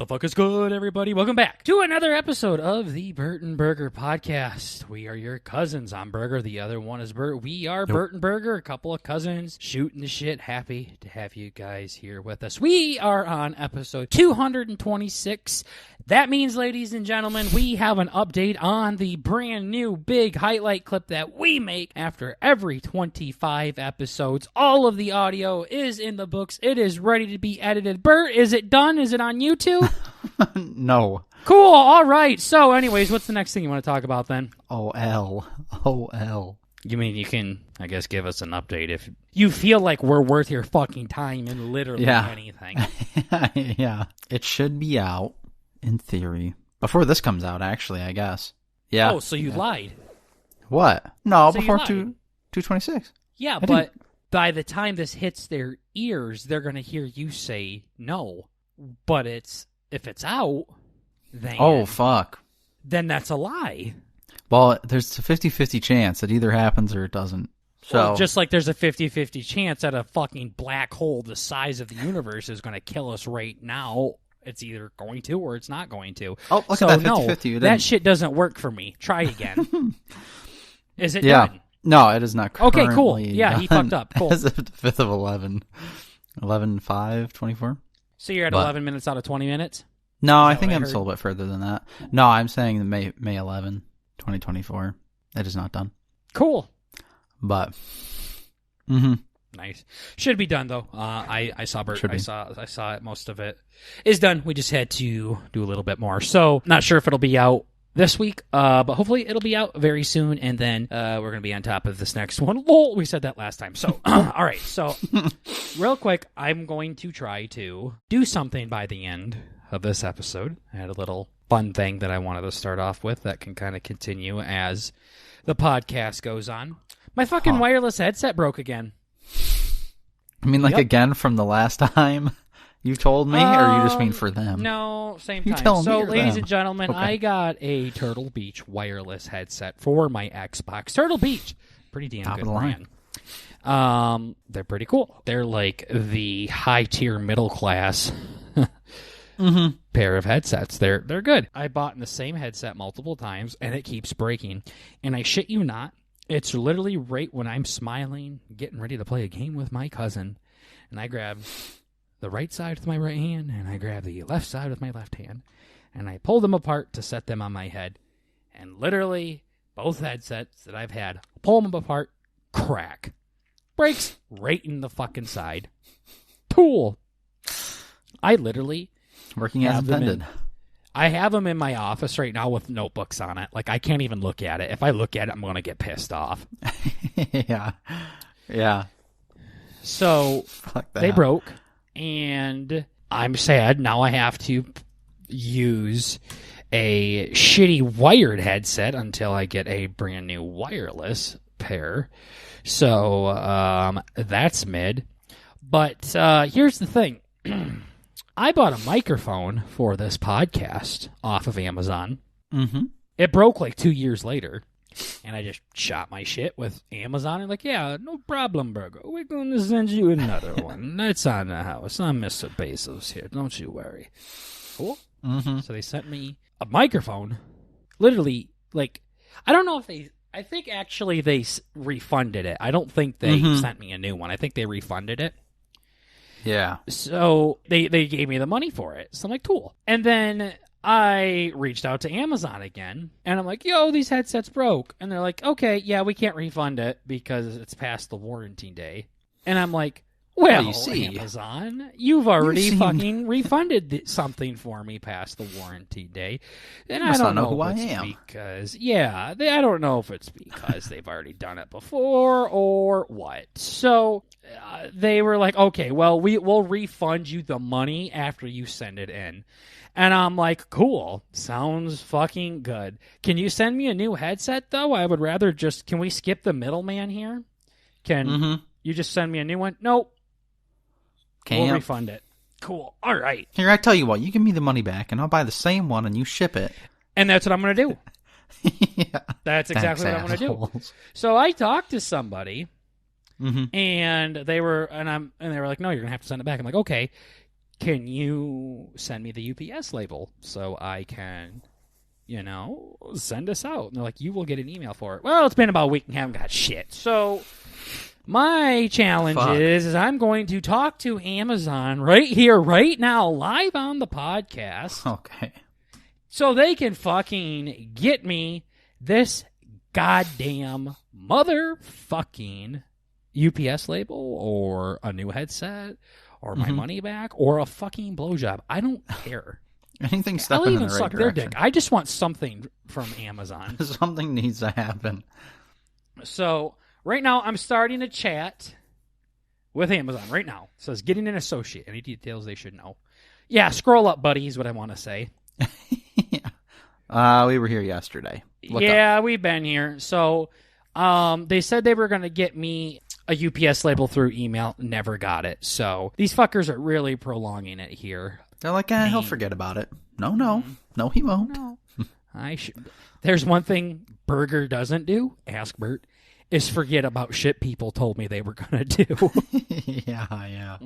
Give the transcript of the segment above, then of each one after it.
What the fuck is good, everybody? Welcome back to another episode of the Bert and Burger podcast. We are your cousins. I'm Burger. The other one is Bert. We are Bert and Burger, a couple of cousins shooting the shit. Happy to have you guys here with us. We are on episode 226. That means, ladies and gentlemen, we have an update on the brand new big highlight clip that we make after every 25 episodes. All of the audio is in the books. It is ready to be edited. Bert, is it done? Is it on YouTube? No. Cool. All right. So, anyways, what's the next thing you want to talk about then? OL. You mean you can, I guess, give us an update if you feel like we're worth your fucking time in literally anything. Yeah. It should be out, in theory. Before this comes out, actually, I guess. Yeah. Oh, so you lied. What? No, So before you lied. 226. Yeah, but by the time this hits their ears, they're going to hear you say no. But if it's out, then... Oh, fuck. Then that's a lie. Well, there's a 50-50 chance it either happens or it doesn't. So Well, just like there's a 50-50 chance that a fucking black hole the size of the universe is going to kill us right now. It's either going to or it's not going to. Oh, look so at that 50-50. No, You didn't. that shit doesn't work for me. Try again. Is it Yeah. done? No, it is not currently Okay, cool. Yeah, he done fucked up. Cool. As of the 5th of 11. 11/5/24. So you're at But- 11 minutes out of 20 minutes? No, I that think what I I'm heard? still a bit further than that. No, I'm saying May 11, 2024. It is not done. Cool. But, Nice. Should be done though. I saw Bert. Should be. I saw it. Most of it is done. We just had to do a little bit more. So not sure if it'll be out this week, but hopefully it'll be out very soon. And then we're gonna be on top of this next one. Lol, we said that last time. So all right. So real quick, I'm going to try to do something by the end of this episode. I had a little fun thing that I wanted to start off with that can kind of continue as the podcast goes on. My fucking wireless headset broke again. I mean, like, Yep. again from the last time you told me, or you just mean for them? No, same You time. tell me So, or ladies them? and gentlemen, Okay. I got a Turtle Beach wireless headset for my Xbox. Turtle Beach, pretty damn Top good of the line. brand. They're pretty cool. They're like the high tier middle class pair of headsets. They're good. I bought in the same headset multiple times, and it keeps breaking. And I shit you not, it's literally right when I'm smiling, getting ready to play a game with my cousin, and I grab the right side with my right hand, and I grab the left side with my left hand, and I pull them apart to set them on my head. And literally, both headsets that I've had, pull them apart, crack. Breaks right in the fucking side. Cool. I literally Working as have them intended. I have them in my office right now with notebooks on it. Like, I can't even look at it. If I look at it, I'm going to get pissed off. Yeah. So, Fuck that. they broke, and I'm sad. Now I have to use a shitty wired headset until I get a brand new wireless pair. So, that's mid. But here's the thing. I bought a microphone for this podcast off of Amazon. Mm-hmm. It broke like 2 years later, and I just shot my shit with Amazon. And like, yeah, no problem, Burger. We're going to send you another one. It's on the house. I'm Mr. Bezos here. Don't you worry. Cool. Mm-hmm. So they sent me a microphone. Literally, like, I don't know if they... I think actually they refunded it. I don't think they sent me a new one. I think they refunded it. Yeah. So they gave me the money for it. So I'm like, cool. And then I reached out to Amazon again, and I'm like, yo, these headsets broke. And they're like, okay, yeah, we can't refund it because it's past the warranty day. And I'm like, well, you see. Amazon, you've already You've seen- fucking refunded something for me past the warranty day. And You I must don't not know know who if I it's am. because, I don't know if it's because they've already done it before or what. So they were like, okay, well, we'll refund you the money after you send it in. And I'm like, cool, sounds fucking good. Can you send me a new headset, though? I would rather can we skip the middleman here? Can you just send me a new one? Nope. Can't. We'll refund it. Cool. All right. Here, I tell you what. You give me the money back, and I'll buy the same one, and you ship it. And that's what I'm going to do. Yeah. That's exactly what I'm going to do. Assholes. So I talked to somebody, Mm-hmm. and they were like, no, you're going to have to send it back. I'm like, okay. can you send me the UPS label so I can, send us out? And they're like, you will get an email for it. Well, it's been about a week and haven't got shit. So my challenge is I'm going to talk to Amazon right here, right now, live on the podcast. Okay. So they can fucking get me this goddamn motherfucking UPS label or a new headset or my money back or a fucking blowjob. I don't care. Anything I'll stepping in even the right suck direction. their dick. I just want something from Amazon. Something needs to happen. So right now I'm starting a chat with Amazon right now. It says getting an associate. Any details they should know. Yeah, scroll up, buddy, is what I want to say. Yeah. We were here yesterday. Look up. We've been here. So they said they were going to get me a UPS label through email. Never got it. So these fuckers are really prolonging it here. They're like, he'll forget about it. No, he won't. No. There's one thing Burger doesn't do, ask Bert, is forget about shit people told me they were going to do. Yeah.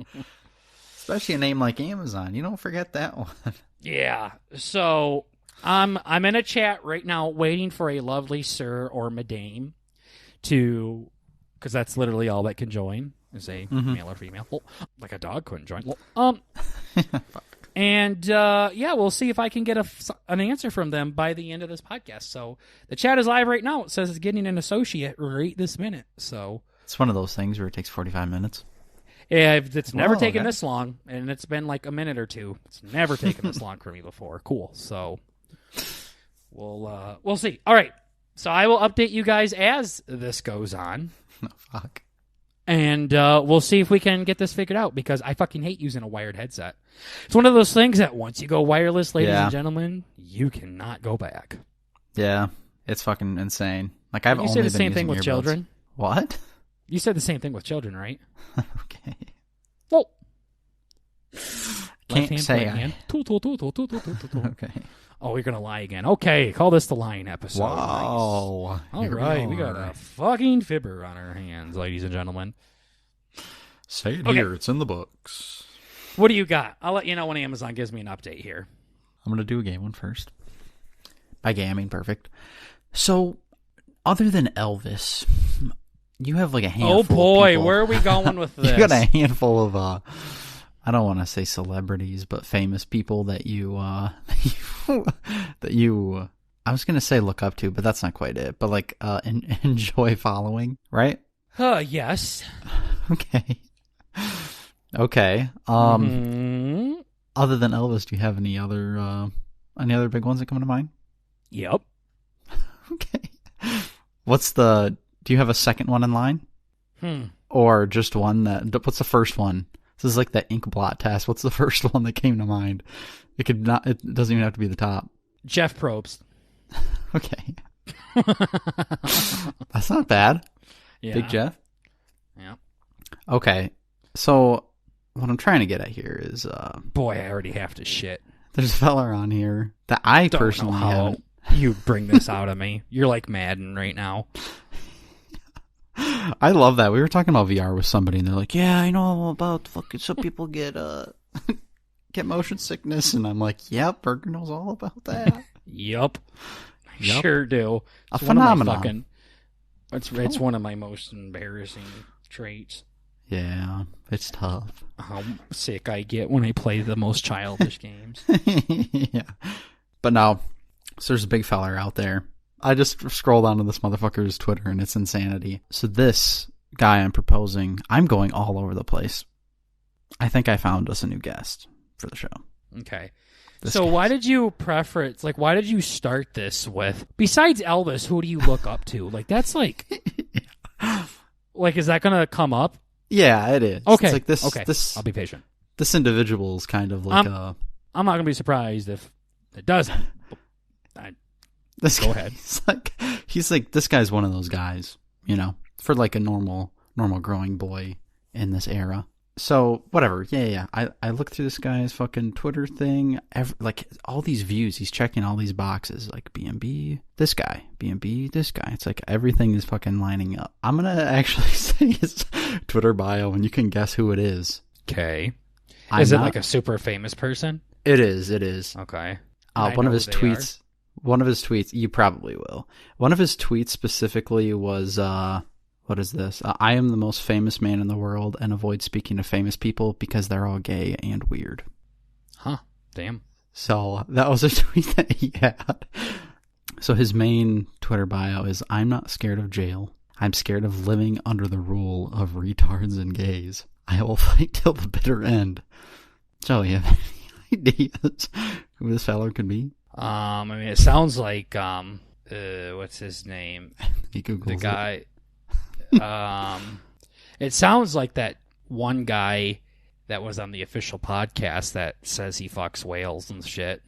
Especially a name like Amazon. You don't forget that one. Yeah. So I'm in a chat right now waiting for a lovely sir or madame to, because that's literally all that can join is a male or female. Well, like a dog couldn't join. Well, and we'll see if I can get an answer from them by the end of this podcast. So the chat is live right now. It says it's getting an associate right this minute. So it's one of those things where it takes 45 minutes. Yeah, it's never taken this long, and it's been like a minute or two. It's never taken this long for me before. Cool. So we'll see. All right. So I will update you guys as this goes on. Oh, fuck. And we'll see if we can get this figured out, because I fucking hate using a wired headset. It's one of those things that once you go wireless, ladies and gentlemen, you cannot go back. Yeah, it's fucking insane. Like I've only said the been same thing using with earbuds. children. What? You said the same thing with children, right? Okay. Well, Can't hand, say right hand. Tool. Okay. Oh, you're gonna lie again. Okay, call this the lying episode. Whoa. Nice. All right, we got a fucking fibber on our hands, ladies and gentlemen. Say it here. It's in the books. What do you got? I'll let you know when Amazon gives me an update here. I'm gonna do a game one first. By gay, I mean perfect. So, other than Elvis, you have like a handful. Oh boy, of people. where are we going with this? You got a handful of I don't want to say celebrities, but famous people that you I was gonna say look up to, but that's not quite it. But like enjoy following, right? Yes. Okay. Other than Elvis, do you have any other big ones that come to mind? Yep. Okay. Do you have a second one in line? Or just one what's the first one? This is like the ink blot test. What's the first one that came to mind? It doesn't even have to be the top. Jeff Probst. Okay. That's not bad. Yeah. Big Jeff? Yeah. Okay. So what I'm trying to get at here is boy, I already have to shit. there's a fella on here that I Don't personally know how haven't. you bring this out of me. You're like Madden right now. I love that. We were talking about VR with somebody and they're like, yeah, I know about fucking some people get get motion sickness, and I'm like, yep, Burger knows all about that. Yup. Sure do. A phenomenon. It's one of my most embarrassing traits. Yeah, it's tough. How sick I get when I play the most childish games. Yeah. But no, so there's a big feller out there. I just scrolled onto this motherfucker's Twitter and it's insanity. So this guy I'm proposing, I'm going all over the place. I think I found us a new guest for the show. Okay. So why did you preference, like, why did you start this with, besides Elvis, who do you look up to? Like, that's like, like, is that going to come up? Yeah, it is. Okay. It's like this, okay. this, I'll be patient. This individual is kind of like I'm not going to be surprised if it doesn't. Go ahead. He's like, this guy's one of those guys, you know, for like a normal growing boy in this era. So whatever. Yeah. I look through this guy's fucking Twitter thing, like all these views. He's checking all these boxes, like BnB, this guy, BnB, this guy. It's like everything is fucking lining up. I'm going to actually say his Twitter bio and you can guess who it is. Okay. Is it like a super famous person? It is. It is. Okay. One of his tweets. One of his tweets. You probably will. One of his tweets specifically was, "What is this? I am the most famous man in the world, and avoid speaking to famous people because they're all gay and weird." Huh. Damn. So that was a tweet that he had. So his main Twitter bio is, "I'm not scared of jail. I'm scared of living under the rule of retards and gays. I will fight till the bitter end." So you have any ideas who this fellow could be? I mean, it sounds like what's his name? He Googles the guy. It sounds like that one guy that was on the official podcast that says he fucks whales and shit.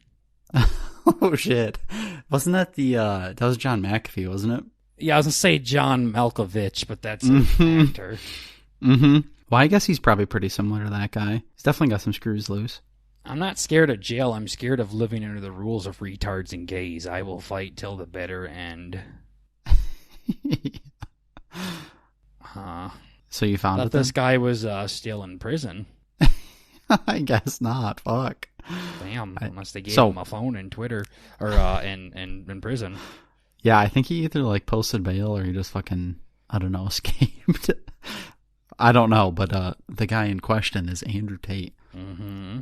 Oh shit! Wasn't that that was John McAfee, wasn't it? Yeah, I was gonna say John Malkovich, but that's an actor. Mm-hmm. Well, I guess he's probably pretty similar to that guy. He's definitely got some screws loose. I'm not scared of jail. I'm scared of living under the rules of retards and gays. I will fight till the bitter end. So you found that it? This guy was still in prison. I guess not. Fuck. Damn. Unless they gave him a phone and Twitter or in prison. Yeah, I think he either like posted bail or he just fucking, I don't know, escaped. I don't know, but the guy in question is Andrew Tate. Mm-hmm.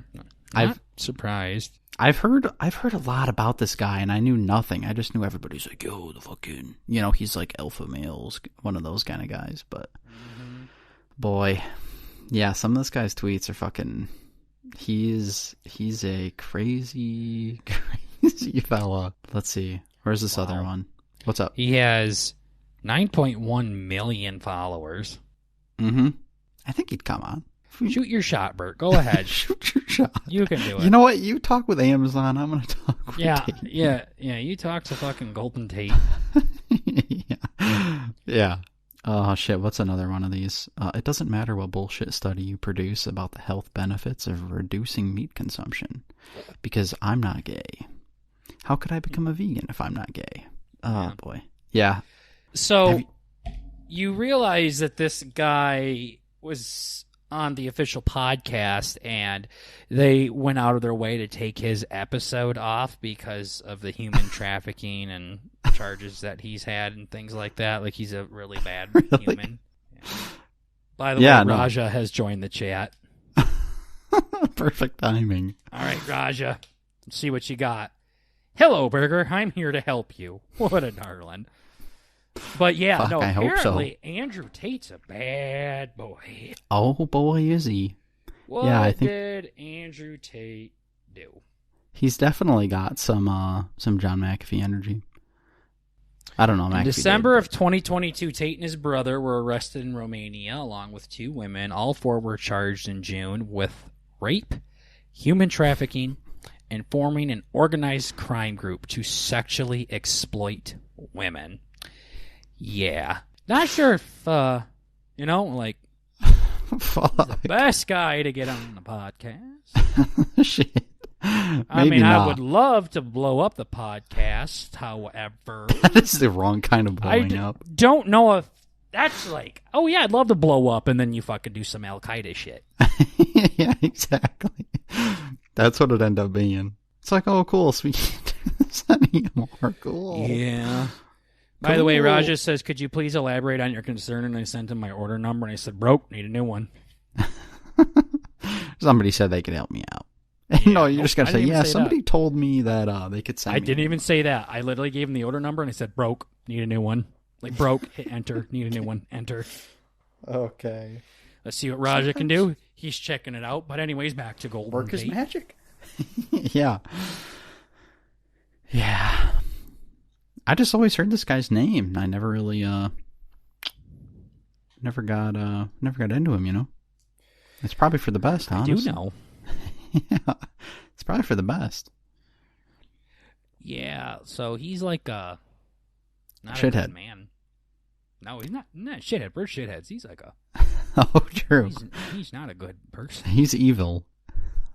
Not surprised. I've heard a lot about this guy, and I knew nothing. I just knew everybody's like, yo, the fucking, he's like alpha males, one of those kind of guys. But boy, yeah, some of this guy's tweets are fucking. He's a crazy fella. Let's see, where's this other one? What's up? He has 9.1 million followers. Mm-hmm. I think he'd come on. Shoot your shot, Bert. Go ahead. Shoot your shot. You can do it. You know what? You talk with Amazon. I'm going to talk with Tate. Yeah. You talk to fucking Golden Tate. Yeah. Oh, shit. What's another one of these? It doesn't matter what bullshit study you produce about the health benefits of reducing meat consumption, because I'm not gay. How could I become a vegan if I'm not gay? Oh, boy. Yeah. So, you realize that this guy was on the official podcast, and they went out of their way to take his episode off because of the human trafficking and charges that he's had and things like that. Like, he's a really bad human. Yeah. By the way, Raja has joined the chat. Perfect timing. All right, Raja, let's see what you got. Hello, Burger. I'm here to help you. What a darling. But yeah, Fuck, I apparently hope so. Andrew Tate's a bad boy. Oh boy, is he. What did Andrew Tate do? He's definitely got some John McAfee energy. I don't know. In December of 2022, Tate and his brother were arrested in Romania along with 2 women. All 4 were charged in June with rape, human trafficking, and forming an organized crime group to sexually exploit women. Yeah. Not sure if, like, he's the best guy to get on the podcast. Shit. I mean, I would love to blow up the podcast, however. That is the wrong kind of blowing up. Don't know if that's like, oh yeah, I'd love to blow up, and then you fucking do some Al-Qaeda shit. Yeah, exactly. That's what it ended up being. It's like, oh, cool, sending more cool. Yeah. By the way, Raja says, could you please elaborate on your concern? And I sent him my order number, and I said, broke, need a new one. Somebody said they could help me out. Yeah, no, you're just going to say, yeah, somebody told me that they could send me. I didn't even say that. I literally gave him the order number, and I said, broke, need a new one. Like, broke, hit enter, need a new one, enter. Okay. Let's see what Raja can do. He's checking it out. But anyways, back to Golden Work is Tate. magic. Yeah. Yeah. I just always heard this guy's name. I never really never got into him, It's probably for the best, honestly. I do know. Yeah. It's probably for the best. Yeah, so he's like not shithead. A good man. No, he's not shithead. We're shitheads. He's like a Oh, true. He's not a good person. He's evil.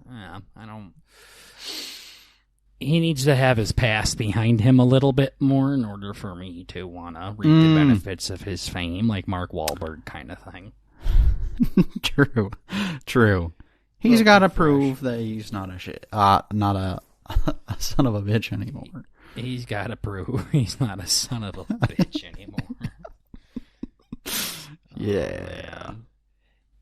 Yeah, I don't. He needs to have his past behind him a little bit more in order for me to want to reap the benefits of his fame, like Mark Wahlberg kind of thing. True. He's got to fresh. prove that he's not a a son of a bitch anymore. He's got to prove he's not a son of a bitch anymore. Yeah.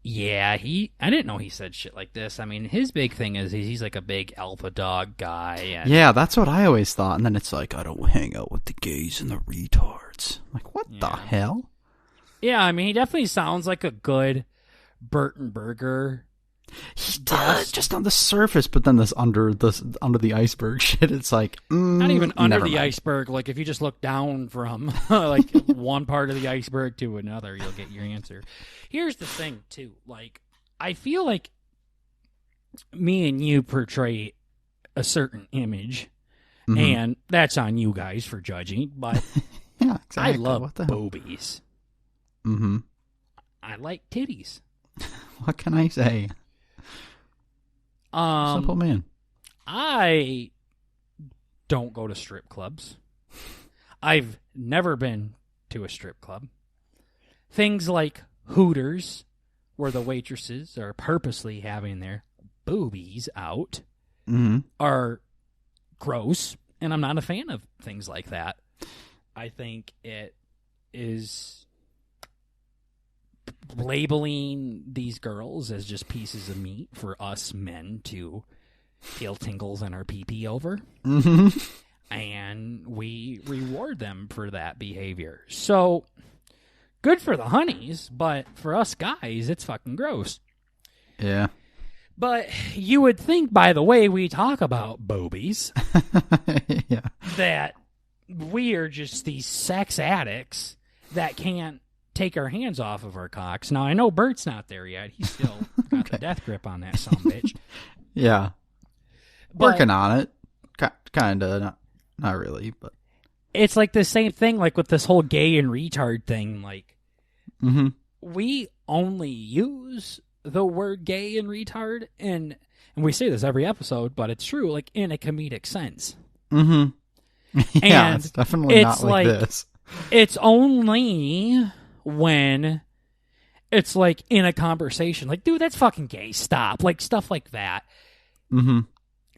Yeah, I didn't know he said shit like this. I mean, his big thing is he's like a big alpha dog guy. And Yeah, that's what I always thought. And then it's like, I don't hang out with the gays and the retards. Like, what the hell? Yeah, I mean, he definitely sounds like a good Burton Burger. He does, just on the surface, but then this under the iceberg shit, it's like not even under the mind. iceberg. Like if you just look down from like one part of the iceberg to another, you'll get your answer. Here's the thing, too. Like I feel like me and you portray a certain image, and that's on you guys for judging. But yeah, exactly. I love what the boobies. Mm-hmm. I like titties. What can I say? Simple man. I don't go to strip clubs. I've never been to a strip club. Things like Hooters, where the waitresses are purposely having their boobies out, are gross, and I'm not a fan of things like that. I think it is labeling these girls as just pieces of meat for us men to feel tingles in our pee-pee over. And we reward them for that behavior. So, good for the honeys, but for us guys, it's fucking gross. Yeah. But you would think, by the way we talk about boobies, yeah, that we are just these sex addicts that can't take our hands off of our cocks. Now, I know Bert's not there yet. He's still got the death grip on that sumbitch. Yeah. But working on it. Kind of. Not really, but. It's like the same thing like with this whole gay and retard thing. Like, we only use the word gay and retard, and we say this every episode, but it's true, like, in a comedic sense. Yeah, and it's definitely not like this. It's only when it's like in a conversation, like, dude, that's fucking gay, stop, like stuff like that.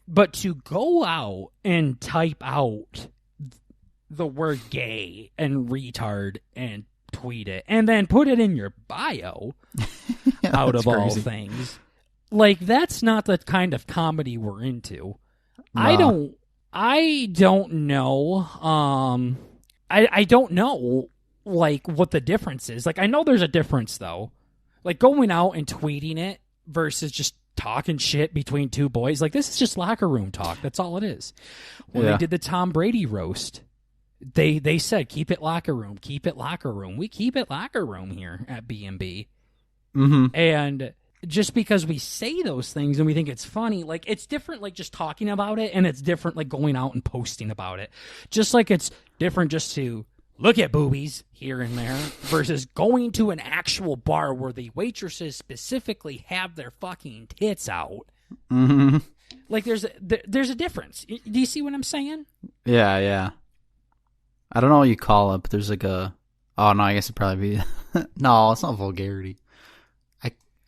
But to go out and type out the word gay and retard and tweet it and then put it in your bio out of all things, like, that's not the kind of comedy we're into. No. I don't know. I don't know, like, what the difference is. Like, I know there's a difference, though. Like, going out and tweeting it versus just talking shit between two boys. Like, this is just locker room talk. That's all it is. When they did the Tom Brady roast, they said, keep it locker room, keep it locker room. We keep it locker room here at BnB. And just because we say those things and we think it's funny, like, it's different, like, just talking about it, and it's different, like, going out and posting about it. Just like it's different just to look at boobies here and there versus going to an actual bar where the waitresses specifically have their fucking tits out. Like, there's a difference. Do you see what I'm saying? Yeah. I don't know what you call it, but there's like a... Oh, no, I guess it'd probably be... No, it's not vulgarity.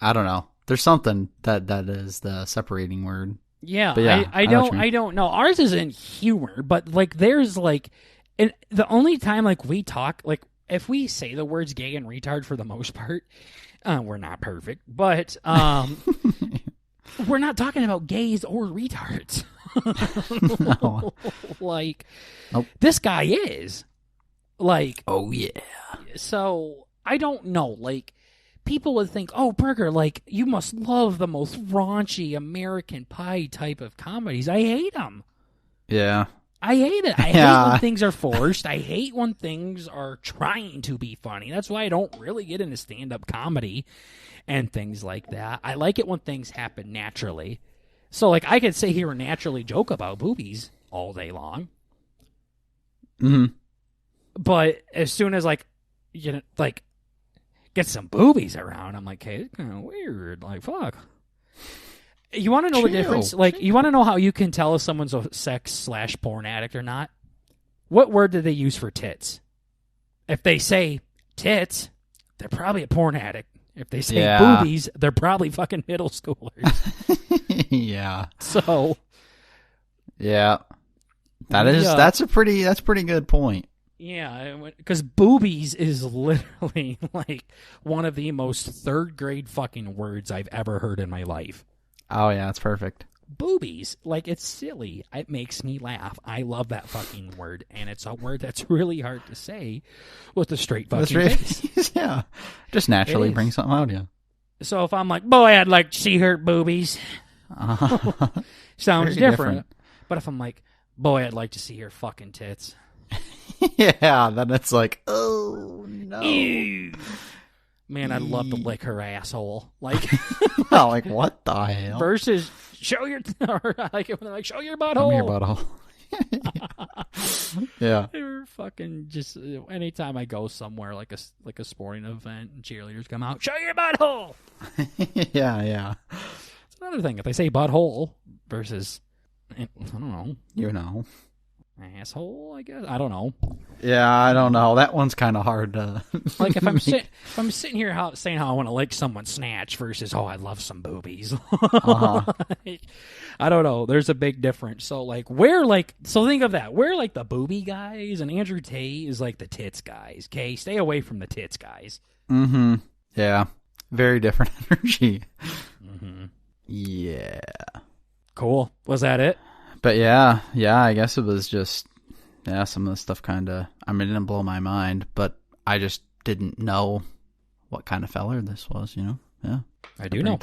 I don't know. There's something that is the separating word. Yeah, but yeah, I don't know. Ours isn't humor, but, like, there's, like... And the only time, like, we talk... Like, if we say the words gay and retard for the most part, we're not perfect, but we're not talking about gays or retards. No. Like, nope. This guy is. Like... Oh, yeah. So, I don't know, like... People would think, oh, Burger, like, you must love the most raunchy American Pie type of comedies. I hate them. Yeah. I hate it. I hate when things are forced. I hate when things are trying to be funny. That's why I don't really get into stand-up comedy and things like that. I like it when things happen naturally. So, like, I could sit here and naturally joke about boobies all day long. But as soon as, like, you know, like, get some boobies around, I'm like, hey, it's kind of weird. Like, fuck. You want to know the difference? Like, you want to know how you can tell if someone's a sex/porn addict or not? What word do they use for tits? If they say tits, they're probably a porn addict. If they say Yeah. boobies, they're probably fucking middle schoolers. Yeah. So Yeah. That's a pretty good point. yeah, because boobies is literally like one of the most third grade fucking words I've ever heard in my life. Oh yeah, that's perfect. Boobies, like, it's silly. It makes me laugh. I love that fucking word, and it's a word that's really hard to say with a straight fucking face. Yeah, just naturally bring something out of you. So if I'm like, boy, I'd like to see her boobies, sounds different. But if I'm like, boy, I'd like to see her fucking tits. Yeah, then it's like, oh no. Ew. Man, I'd love to lick her asshole. Like, like what the hell? versus show your, or like when they're like, show your butthole. Come here, butthole. Yeah. They're fucking just anytime I go somewhere like a sporting event and cheerleaders come out, show your butthole. Yeah. It's another thing if they say butthole versus I don't know. You know. Asshole, I guess. I don't know. Yeah, I don't know. That one's kind of hard to like if I'm sitting here saying how I want to lick someone's snatch versus I love some boobies. Like, I don't know. There's a big difference. So think of that. We're like the booby guys, and Andrew Tate is like the tits guys. Okay, stay away from the tits guys. Mm-hmm. Yeah. Very different energy. Mm-hmm. Yeah. Cool. Was that it? But yeah, I guess it was just, some of the stuff kind of, it didn't blow my mind, but I just didn't know what kind of feller this was, Yeah. I do know.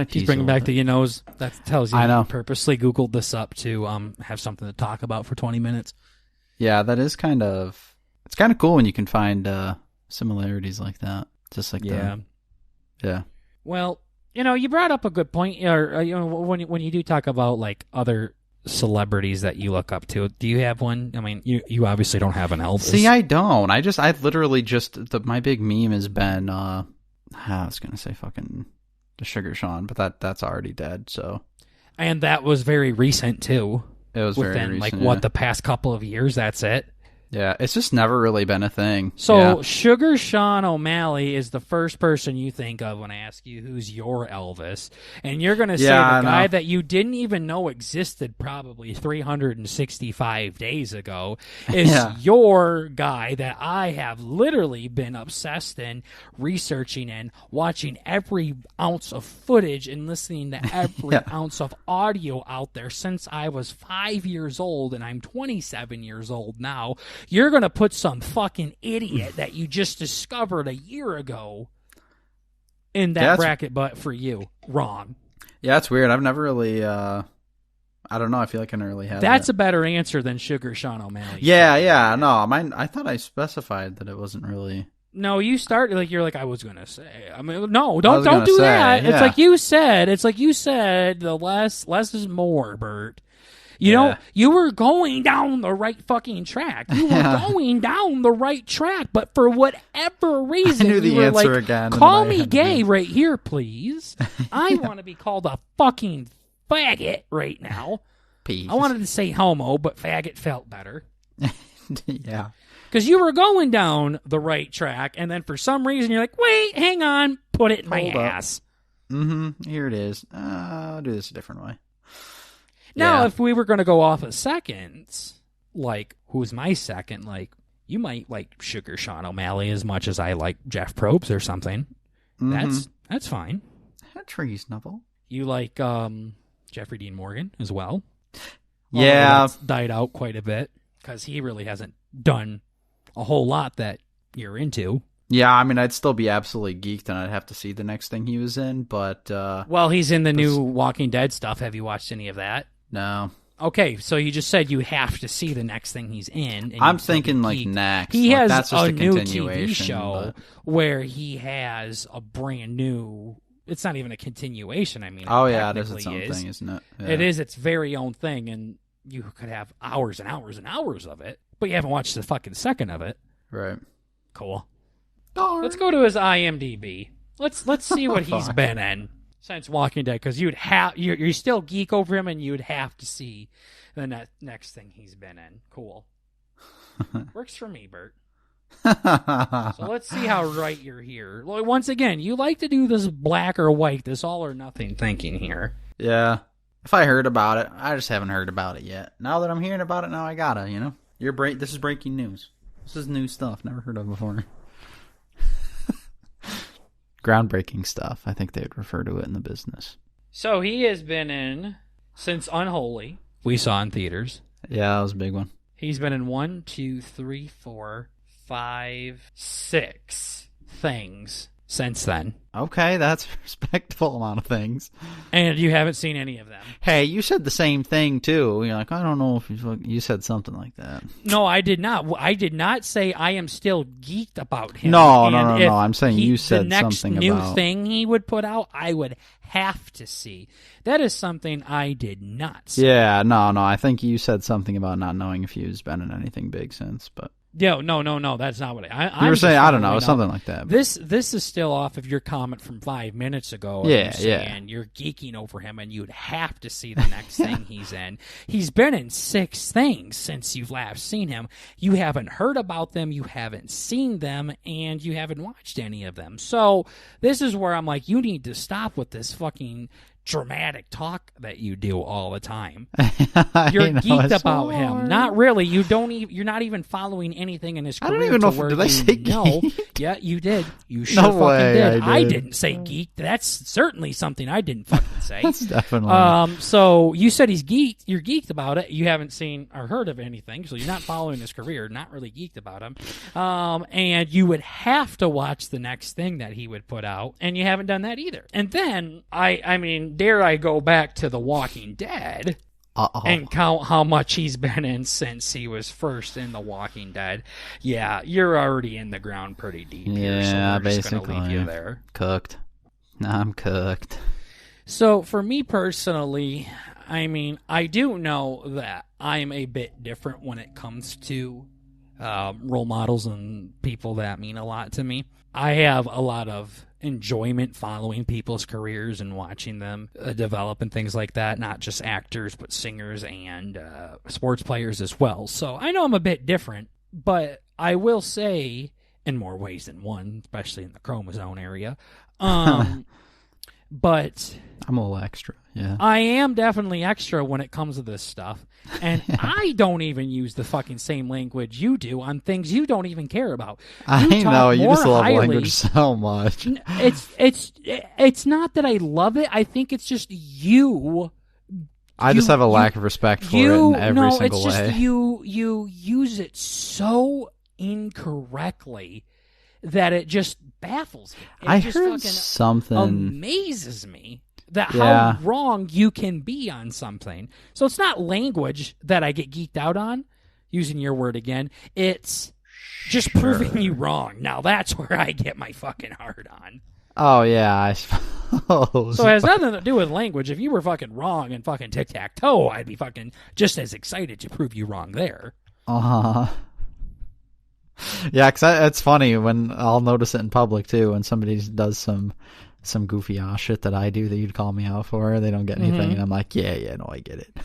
He's bringing back the knows. That tells you I know. He purposely Googled this up to have something to talk about for 20 minutes. Yeah, that is it's kind of cool when you can find similarities like that. Just like yeah. Yeah. Well, you brought up a good point. Or when you do talk about like other celebrities that you look up to, do you have one? You obviously don't have an Elvis. See, I don't. I literally my big meme has been I was gonna say fucking the Sugar Sean, but that's already dead. So, and that was very recent too. It was within very recent, the past couple of years. That's it. Yeah, it's just never really been a thing. So Sugar Sean O'Malley is the first person you think of when I ask you who's your Elvis. And you're going to say the guy that you didn't even know existed probably 365 days ago is your guy that I have literally been obsessed in, researching and watching every ounce of footage and listening to every ounce of audio out there since I was 5 years old, and I'm 27 years old now. You're going to put some fucking idiot that you just discovered a year ago in that bracket, but for you, wrong. Yeah, it's weird. I've never really, I don't know. I feel like I never really had That's a better answer than Sugar Sean O'Malley. Yeah. No, I thought I specified that it wasn't really. No, you started you're like I was going to say. No, don't do that. Yeah. It's like you said, the less is more, Bert. You were going down the right fucking track. You were going down the right track, but for whatever reason, I knew the answer again. Call me gay right here, please. I want to be called a fucking faggot right now. Peace. I wanted to say homo, but faggot felt better. Yeah. Because you were going down the right track, and then for some reason, you're like, wait, hang on, put it in my ass. Mm-hmm. Here it is. I'll do this a different way. Now, if we were going to go off of seconds, like, who's my second? Like, you might like Sugar Sean O'Malley as much as I like Jeff Probst or something. Mm-hmm. That's fine. That's reasonable. You like Jeffrey Dean Morgan as well. Yeah. That's died out quite a bit because he really hasn't done a whole lot that you're into. Yeah, I'd still be absolutely geeked, and I'd have to see the next thing he was in, but... well, he's in the new Walking Dead stuff. Have you watched any of that? No. Okay, so you just said you have to see the next thing he's in. I'm thinking, like, next. He has that's just a new TV show where he has a brand new... It's not even a continuation, it is its own thing, isn't it? Yeah. It is its very own thing, and you could have hours and hours and hours of it, but you haven't watched the fucking second of it. Right. Cool. Darn. Let's go to his IMDb. Let's see what he's been in since Walking Dead, because you're still geek over him, and you'd have to see the next thing he's been in. Cool. Works for me, Bert. So let's see how right you're here. Once again, you like to do this black or white, this all or nothing thinking here. Yeah. If I heard about it, I just haven't heard about it yet. Now that I'm hearing about it, now I gotta, you know? This is breaking news. This is new stuff, never heard of before. Groundbreaking stuff, I think they would refer to it in the business. So he has been in, since Unholy, we saw in theaters. Yeah, that was a big one. He's been in 1, 2, 3, 4, 5, 6 things since then. Okay, that's a respectable amount of things. And you haven't seen any of them. Hey, you said the same thing, too. You're like, I don't know if you said something like that. No, I did not. I did not say I am still geeked about him. No. I'm saying you said something about... the next new thing he would put out, I would have to see. That is something I did not see. Yeah, no. I think you said something about not knowing if he's been in anything big since, but... No, that's not what you were saying. I don't know, something like that. But. This is still off of your comment from 5 minutes ago. And you're geeking over him, and you'd have to see the next thing he's in. He's been in 6 things since you've last seen him. You haven't heard about them, you haven't seen them, and you haven't watched any of them. So this is where I'm like, you need to stop with this fucking dramatic talk that you do all the time. You're geeked about him. Not really. You're not even following anything in his career. I don't even know did I say geek? Yeah, you did. You sure no fucking way did. I didn't say geek. That's certainly something I didn't fucking say. That's definitely. So you said he's geeked. You're geeked about it. You haven't seen or heard of anything, so you're not following his career. Not really geeked about him. And you would have to watch the next thing that he would put out, and you haven't done that either. And then I mean, dare I go back to The Walking Dead and count how much he's been in since he was first in The Walking Dead. Yeah, you're already in the ground pretty deep here, so we're just going to leave you there. Cooked. I'm cooked. So for me personally, I mean, I do know that I'm a bit different when it comes to role models and people that mean a lot to me. I have a lot of enjoyment following people's careers and watching them develop and things like that, not just actors but singers and sports players as well. So I know I'm a bit different, but I will say in more ways than one, especially in the chromosome area. But I'm a little extra, yeah. I am definitely extra when it comes to this stuff. And I don't even use the fucking same language you do on things you don't even care about. I know, you just love language so much. It's not that I love it. I think it's just you. I just have a lack of respect for it in every single way. Just you use it so incorrectly that it just baffles me. I heard something amazes me that how wrong you can be on something. So it's not language that I get geeked out on, using your word again. It's just proving me wrong. Now that's where I get my fucking heart on. Oh, yeah, I suppose. So it has nothing to do with language. If you were fucking wrong in fucking tic-tac-toe, I'd be fucking just as excited to prove you wrong there. Uh-huh. Yeah, because it's funny when I'll notice it in public, too, when somebody does some goofy ass shit that I do that you'd call me out for. They don't get anything, and I'm like, yeah, no, I get it.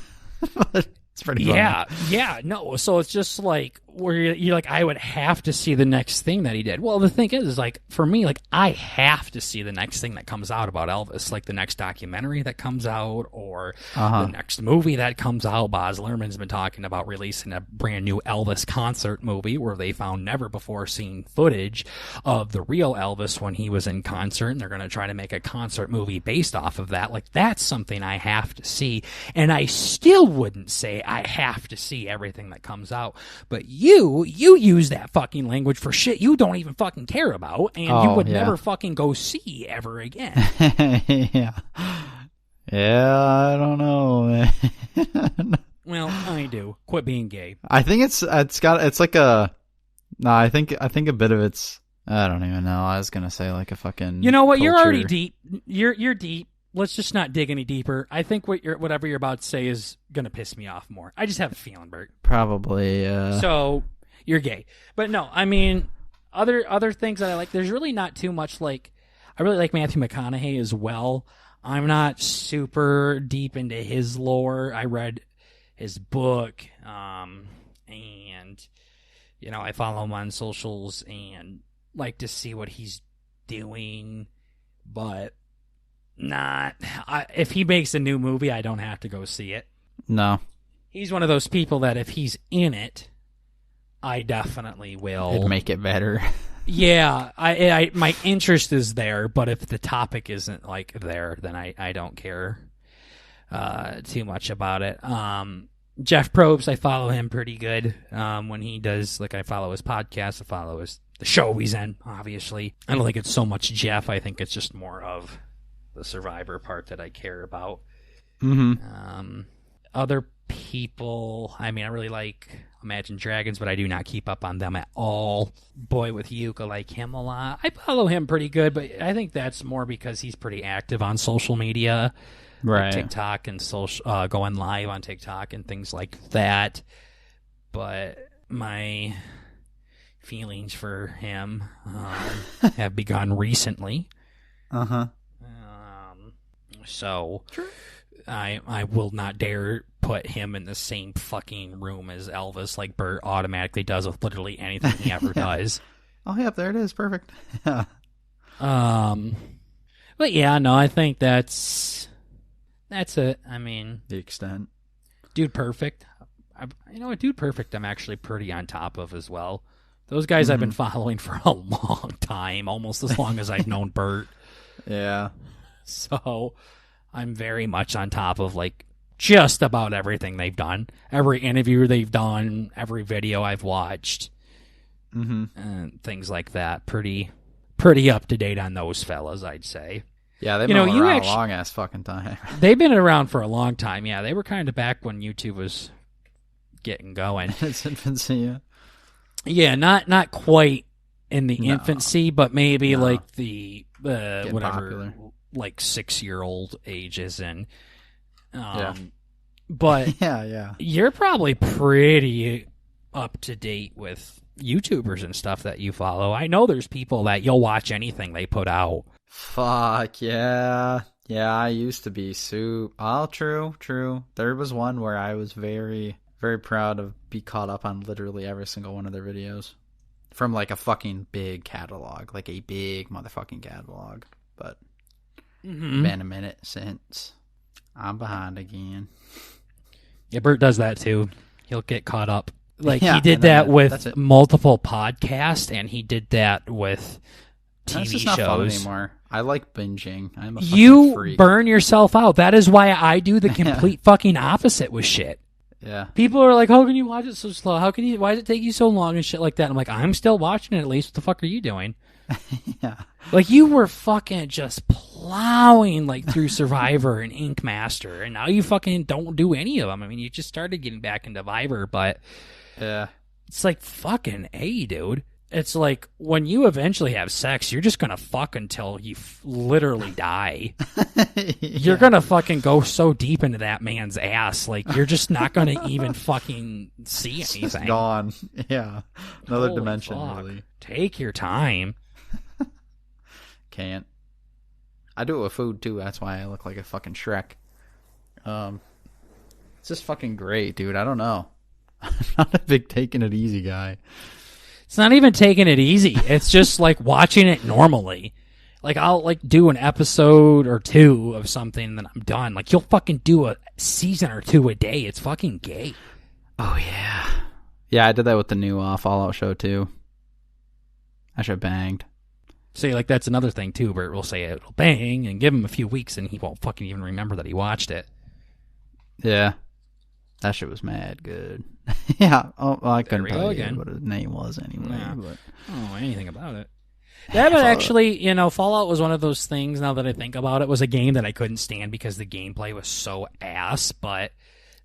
It's pretty funny. Yeah, no. So it's just like where you're like, I would have to see the next thing that he did. Well, the thing is like for me, like I have to see the next thing that comes out about Elvis, like the next documentary that comes out or the next movie that comes out. Baz Luhrmann's been talking about releasing a brand new Elvis concert movie where they found never before seen footage of the real Elvis when he was in concert, and they're going to try to make a concert movie based off of that. Like that's something I have to see, and I still wouldn't say I have to see everything that comes out, but you use that fucking language for shit you don't even fucking care about, and you would never fucking go see ever again. Yeah, I don't know, man. Well, I do. Quit being gay. I think it's like a. No, I think a bit of it's. I don't even know. I was gonna say like a fucking. You know what? Culture. You're already deep. You're deep. Let's just not dig any deeper. I think whatever you're about to say is gonna piss me off more. I just have a feeling, Bert. Probably. So you're gay, but no. I mean, other things that I like. There's really not too much. Like, I really like Matthew McConaughey as well. I'm not super deep into his lore. I read his book, and I follow him on socials and like to see what he's doing, but if he makes a new movie, I don't have to go see it. No. He's one of those people that if he's in it, I definitely will. It'd make it better. Yeah, my interest is there, but if the topic isn't like there, then I don't care too much about it. Jeff Probst, I follow him pretty good. When he does, like, I follow his podcast, I follow the show he's in, obviously. I don't think it's so much Jeff, I think it's just more of the Survivor part that I care about. Mm-hmm. Other people, I really like Imagine Dragons, but I do not keep up on them at all. Boy with Yuke, I like him a lot. I follow him pretty good, but I think that's more because he's pretty active on social media. Right. Like TikTok and going live on TikTok and things like that. But my feelings for him have begun recently. Uh-huh. So True. I will not dare put him in the same fucking room as Elvis, like Bert automatically does with literally anything he ever does. Oh, yeah, there it is. Perfect. Yeah. But yeah, no, I think that's it. The extent. Dude Perfect. Dude Perfect I'm actually pretty on top of as well. Those guys I've been following for a long time, almost as long as I've known Bert. Yeah. So I'm very much on top of, like, just about everything they've done. Every interview they've done, every video I've watched, and things like that. Pretty up to date on those fellas, I'd say. Yeah, they've been around a long-ass fucking time. They've been around for a long time, yeah. They were kind of back when YouTube was getting going. Its infancy, yeah. Yeah, not quite in the infancy, but maybe like the whatever, popular. Like 6-year-old ages and Yeah. But yeah. You're probably pretty up to date with YouTubers and stuff that you follow. I know there's people that you'll watch anything they put out. Fuck, yeah. Yeah, I used to be true. There was one where I was very, very proud of be caught up on literally every single one of their videos. From like a fucking big catalog. Like a big motherfucking catalog. But been a minute since. I'm behind again. Yeah, Bert does that too. He'll get caught up. Like, yeah, he did that with multiple podcasts, and he did that with TV that's just shows. Not fun anymore. I like binging. I'm a you freak. Burn yourself out. That is why I do the complete fucking opposite with shit. Yeah. People are like, how can you watch it so slow? Why does it take you so long and shit like that? I'm like, I'm still watching it at least. What the fuck are you doing? Yeah. Like, you were fucking just plowing, like, through Survivor and Ink Master, and now you fucking don't do any of them. You just started getting back into Survivor, but yeah, it's like, fucking A, dude. It's like, when you eventually have sex, you're just gonna fuck until you literally die. You're gonna fucking go so deep into that man's ass, like, you're just not gonna even fucking see anything. It's just gone. Yeah. Another Holy dimension, fuck. really. Take your time. Can't. I do it with food, too. That's why I look like a fucking Shrek. It's just fucking great, dude. I don't know. I'm not a big taking it easy guy. It's not even taking it easy. It's just like watching it normally. Like, I'll like do an episode or two of something and then I'm done. Like, you'll fucking do a season or two a day. It's fucking gay. Oh, yeah. Yeah, I did that with the new Fallout show, too. I should have banged. See, like, that's another thing, too, Bert will say it'll bang and give him a few weeks and he won't fucking even remember that he watched it. Yeah. That shit was mad good. Yeah. Oh, well, I couldn't tell you again. what his name was anyway. Yeah. But... I don't know anything about it. That would actually, Fallout was one of those things, now that I think about it, was a game that I couldn't stand because the gameplay was so ass, but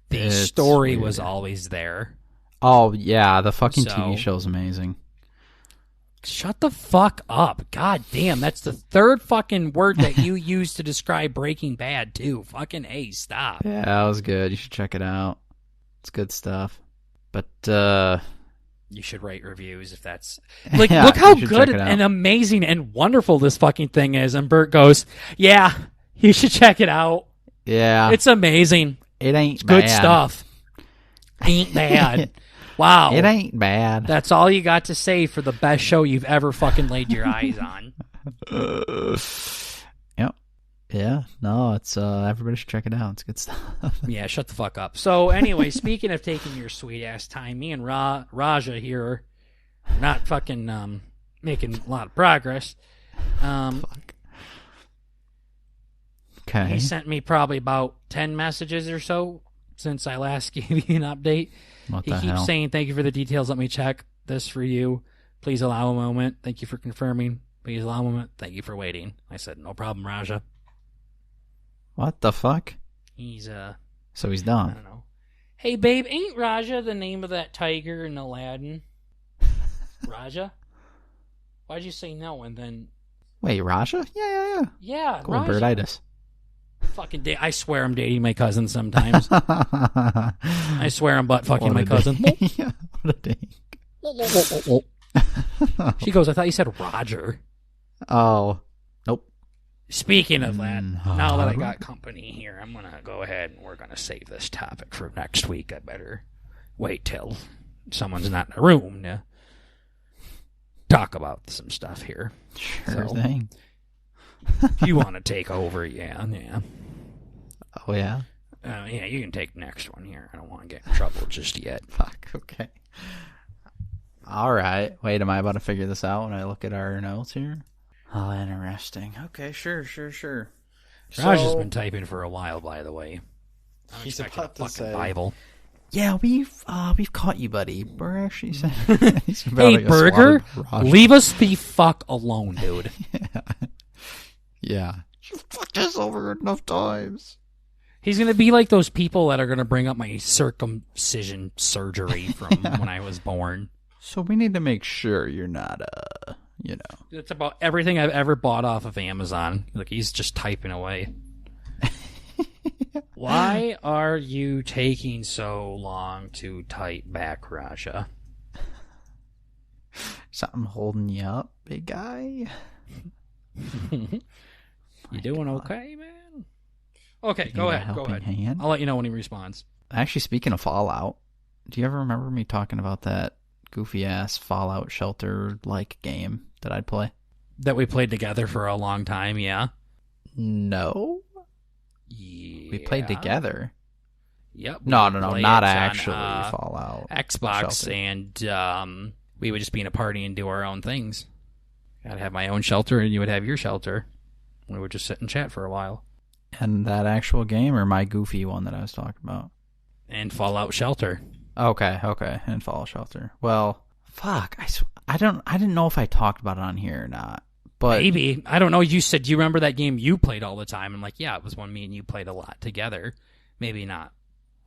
the story was always there. Oh, yeah. The fucking TV show's amazing. Shut the fuck up. God damn, that's the third fucking word that you used to describe Breaking Bad, too. Fucking A, stop. Yeah, that was good. You should check it out. It's good stuff. But, you should write reviews if that's... Like, yeah, look how good and amazing and wonderful this fucking thing is. And Bert goes, yeah, you should check it out. Yeah. It's amazing. It ain't it's bad. Good stuff. Ain't bad. Wow. It ain't bad. That's all you got to say for the best show you've ever fucking laid your eyes on. Yep. Yeah. No, it's everybody should check it out. It's good stuff. Yeah, shut the fuck up. So anyway, speaking of taking your sweet ass time, me and Raja here are not fucking making a lot of progress. Fuck. Okay. He sent me probably about 10 messages or so since I last gave you an update. What He the keeps hell? saying, thank you for the details. Let me check this for you. Please allow a moment. Thank you for confirming. Please allow a moment. Thank you for waiting. I said, no problem, Raja. What the fuck? He's, So he's I done. don't know. Hey, babe, ain't Raja the name of that tiger in Aladdin? Raja? Why'd you say no and then... Wait, Raja? Yeah. Yeah, Cool, Raja. birditis. Fucking I swear I'm dating my cousin sometimes. I swear I'm butt fucking What my a cousin. dink. Yeah, what a dink. She goes, I thought you said Roger. Oh. Nope. Speaking of that, now that I got company here, I'm going to go ahead and we're going to save this topic for next week. I better wait till someone's not in the room to talk about some stuff here. Sure So, thing. if you want to take over, yeah. Oh, yeah? Yeah, you can take the next one here. I don't want to get in trouble just yet. Fuck, okay. All right. Wait, am I about to figure this out when I look at our notes here? Oh, interesting. Okay, sure. Raj has been typing for a while, by the way. I'm He's expecting about a to fucking say- Bible. Yeah, we've caught you, buddy. We're actually saying he's about Hey, to get Burger, swatted by Raj. leave us the fuck alone, dude. Yeah. You fucked us over enough times. He's going to be like those people that are going to bring up my circumcision surgery from when I was born. So we need to make sure you're not, It's about everything I've ever bought off of Amazon. Look, he's just typing away. Why are you taking so long to type back, Raja? something holding you up, big guy. You doing okay, man? Okay, go Need a ahead. Go helping ahead. hand? I'll let you know when he responds. Actually, speaking of Fallout, do you ever remember me talking about that goofy-ass Fallout Shelter-like game that I'd play? That we played together for a long time, yeah? No. Yeah. We played together. Yep. No, we not played on, actually Fallout. Xbox, Shelter. and we would just be in a party and do our own things. I'd have my own shelter, and you would have your shelter. We would just sit and chat for a while. And that actual game, or my goofy one that I was talking about? And Fallout Shelter. Okay, and Fallout Shelter. Well, fuck, I didn't know if I talked about it on here or not. But Maybe. I don't know. You said, do you remember that game you played all the time? I'm like, yeah, it was one me and you played a lot together. Maybe not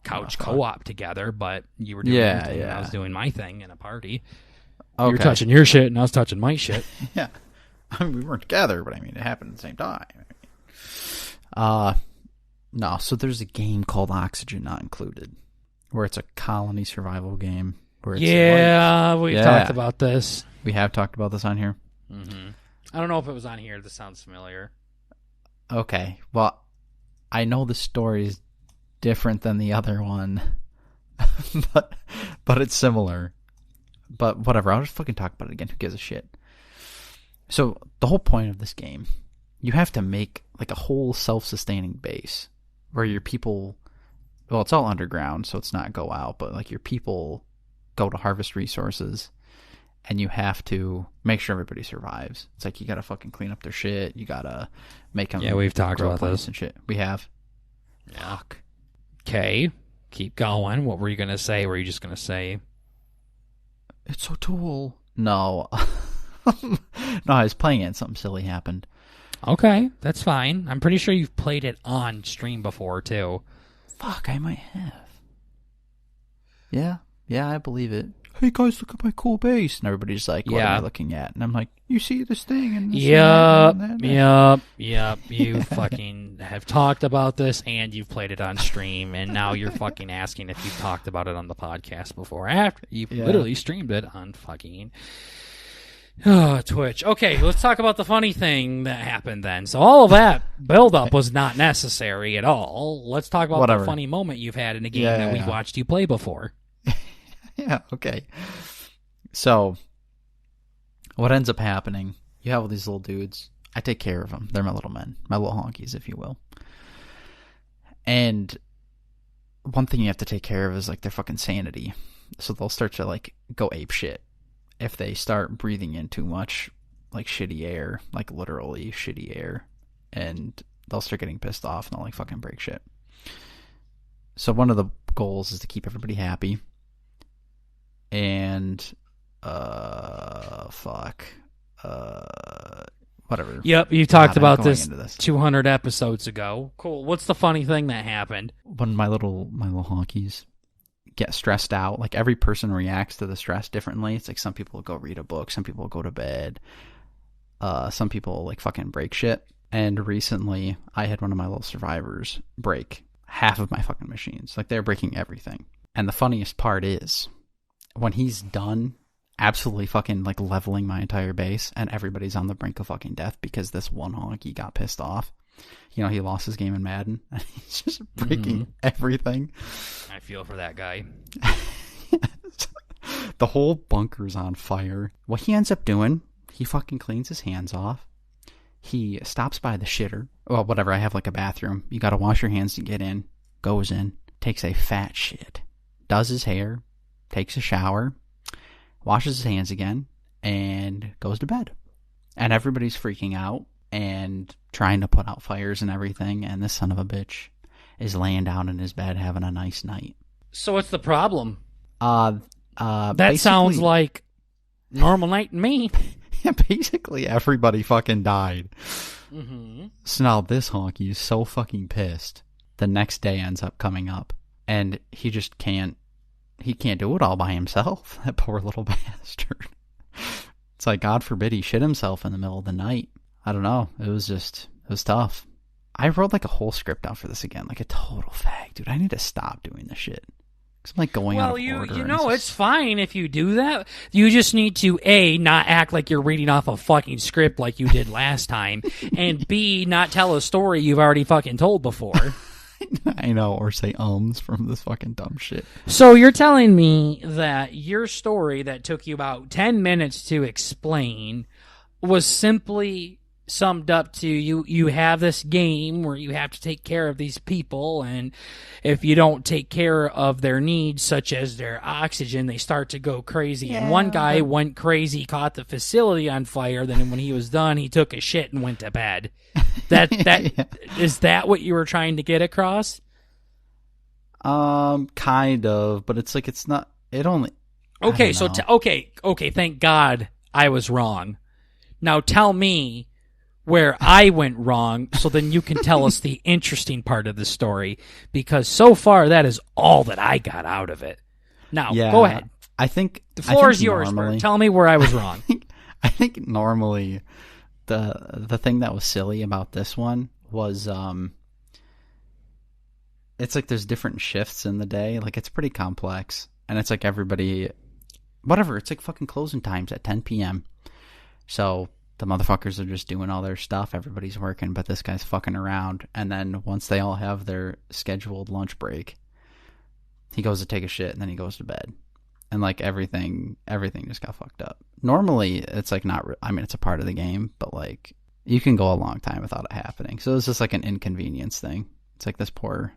couch co-op together, but you were doing your thing and I was doing my thing in a party. okay. You were touching your shit and I was touching my shit. Yeah. I mean, we weren't together, but I mean, it happened at the same time. No, so there's a game called Oxygen Not Included, where it's a colony survival game. Where it's We've talked about this. We have talked about this on here. Mm-hmm. I don't know if it was on here. This sounds familiar. Okay, well, I know the story is different than the other one, but it's similar. But whatever, I'll just fucking talk about it again. Who gives a shit? So the whole point of this game, you have to make like a whole self-sustaining base where your people, well, it's all underground, so it's not go out, but like your people go to harvest resources, and you have to make sure everybody survives. It's like you gotta fucking clean up their shit. You gotta make them. Yeah, we've talked grow about plants this. and shit. We have. Yeah. Okay, keep going. What were you gonna say? Were you just gonna say? It's so cool. No. No, I was playing it and something silly happened. Okay, that's fine. I'm pretty sure you've played it on stream before too. Fuck, I might have. Yeah, I believe it. Hey guys, look at my cool base. And everybody's like, what am I looking at? And I'm like, you see this thing? And this and that. Yep. You fucking have talked about this and you've played it on stream, and now you're fucking asking if you've talked about it on the podcast before. After you've literally streamed it on fucking Twitch. Okay, let's talk about the funny thing that happened then. So all of that build-up was not necessary at all. Let's talk about the funny moment you've had in a game that we've watched you play before. Yeah, okay. So, what ends up happening, you have all these little dudes. I take care of them. They're my little men. My little honkies, if you will. And one thing you have to take care of is, like, their fucking sanity. So they'll start to, like, go ape shit if they start breathing in too much, like, shitty air. Like, literally shitty air. And they'll start getting pissed off and they'll, like, fucking break shit. So one of the goals is to keep everybody happy. And, whatever. Yep, you talked about this 200 episodes ago. Cool. What's the funny thing that happened? When my little honkies get stressed out, like, every person reacts to the stress differently. It's like some people go read a book, some people go to bed, some people, like, fucking break shit. And recently, I had one of my little survivors break half of my fucking machines. Like, they're breaking everything. And the funniest part is, when he's done absolutely fucking, like, leveling my entire base and everybody's on the brink of fucking death because this one honky got pissed off. You know, he lost his game in Madden and he's just breaking everything. I feel for that guy. The whole bunker's on fire. What he ends up doing, he fucking cleans his hands off. He stops by the shitter. Well, whatever, I have, like, a bathroom. You gotta wash your hands to get in. Goes in, takes a fat shit, does his hair, takes a shower, washes his hands again, and goes to bed. And everybody's freaking out and trying to put out fires and everything, and this son of a bitch is laying down in his bed having a nice night. So what's the problem? That sounds like normal night to me. Yeah, basically everybody fucking died. So now this honky is so fucking pissed. The next day ends up coming up, and he just can't do it all by himself. That poor little bastard. It's like, God forbid he shit himself in the middle of the night. I don't know. It was tough. I wrote, like, a whole script out for this again, like a total fag, dude. I need to stop doing this shit. I'm, like, going out of order. You know, it's fine if you do that. You just need to, A, not act like you're reading off a fucking script like you did last time, and B, not tell a story you've already fucking told before. I know, or say ums from this fucking dumb shit. So you're telling me that your story that took you about 10 minutes to explain was simply summed up to you have this game where you have to take care of these people, and if you don't take care of their needs, such as their oxygen, they start to go crazy. Yeah, and one guy went crazy, caught the facility on fire, then when he was done, he took a shit and went to bed. Yeah. Is that what you were trying to get across? Kind of, but it's like, it's not, it only... Okay, so, okay, thank God I was wrong. Now tell me where I went wrong, so then you can tell us the interesting part of the story, because so far that is all that I got out of it. Now, go ahead. I think the floor is yours, Bert. Tell me where I was wrong. I think normally the thing that was silly about this one was it's like there's different shifts in the day. Like, it's pretty complex, and it's like everybody, whatever, it's like fucking closing times at 10 p.m. So the motherfuckers are just doing all their stuff. Everybody's working, but this guy's fucking around. And then once they all have their scheduled lunch break, he goes to take a shit, and then he goes to bed. And, like, everything just got fucked up. Normally, it's like I mean, it's a part of the game, but, like, you can go a long time without it happening. So it's just like an inconvenience thing. It's like this poor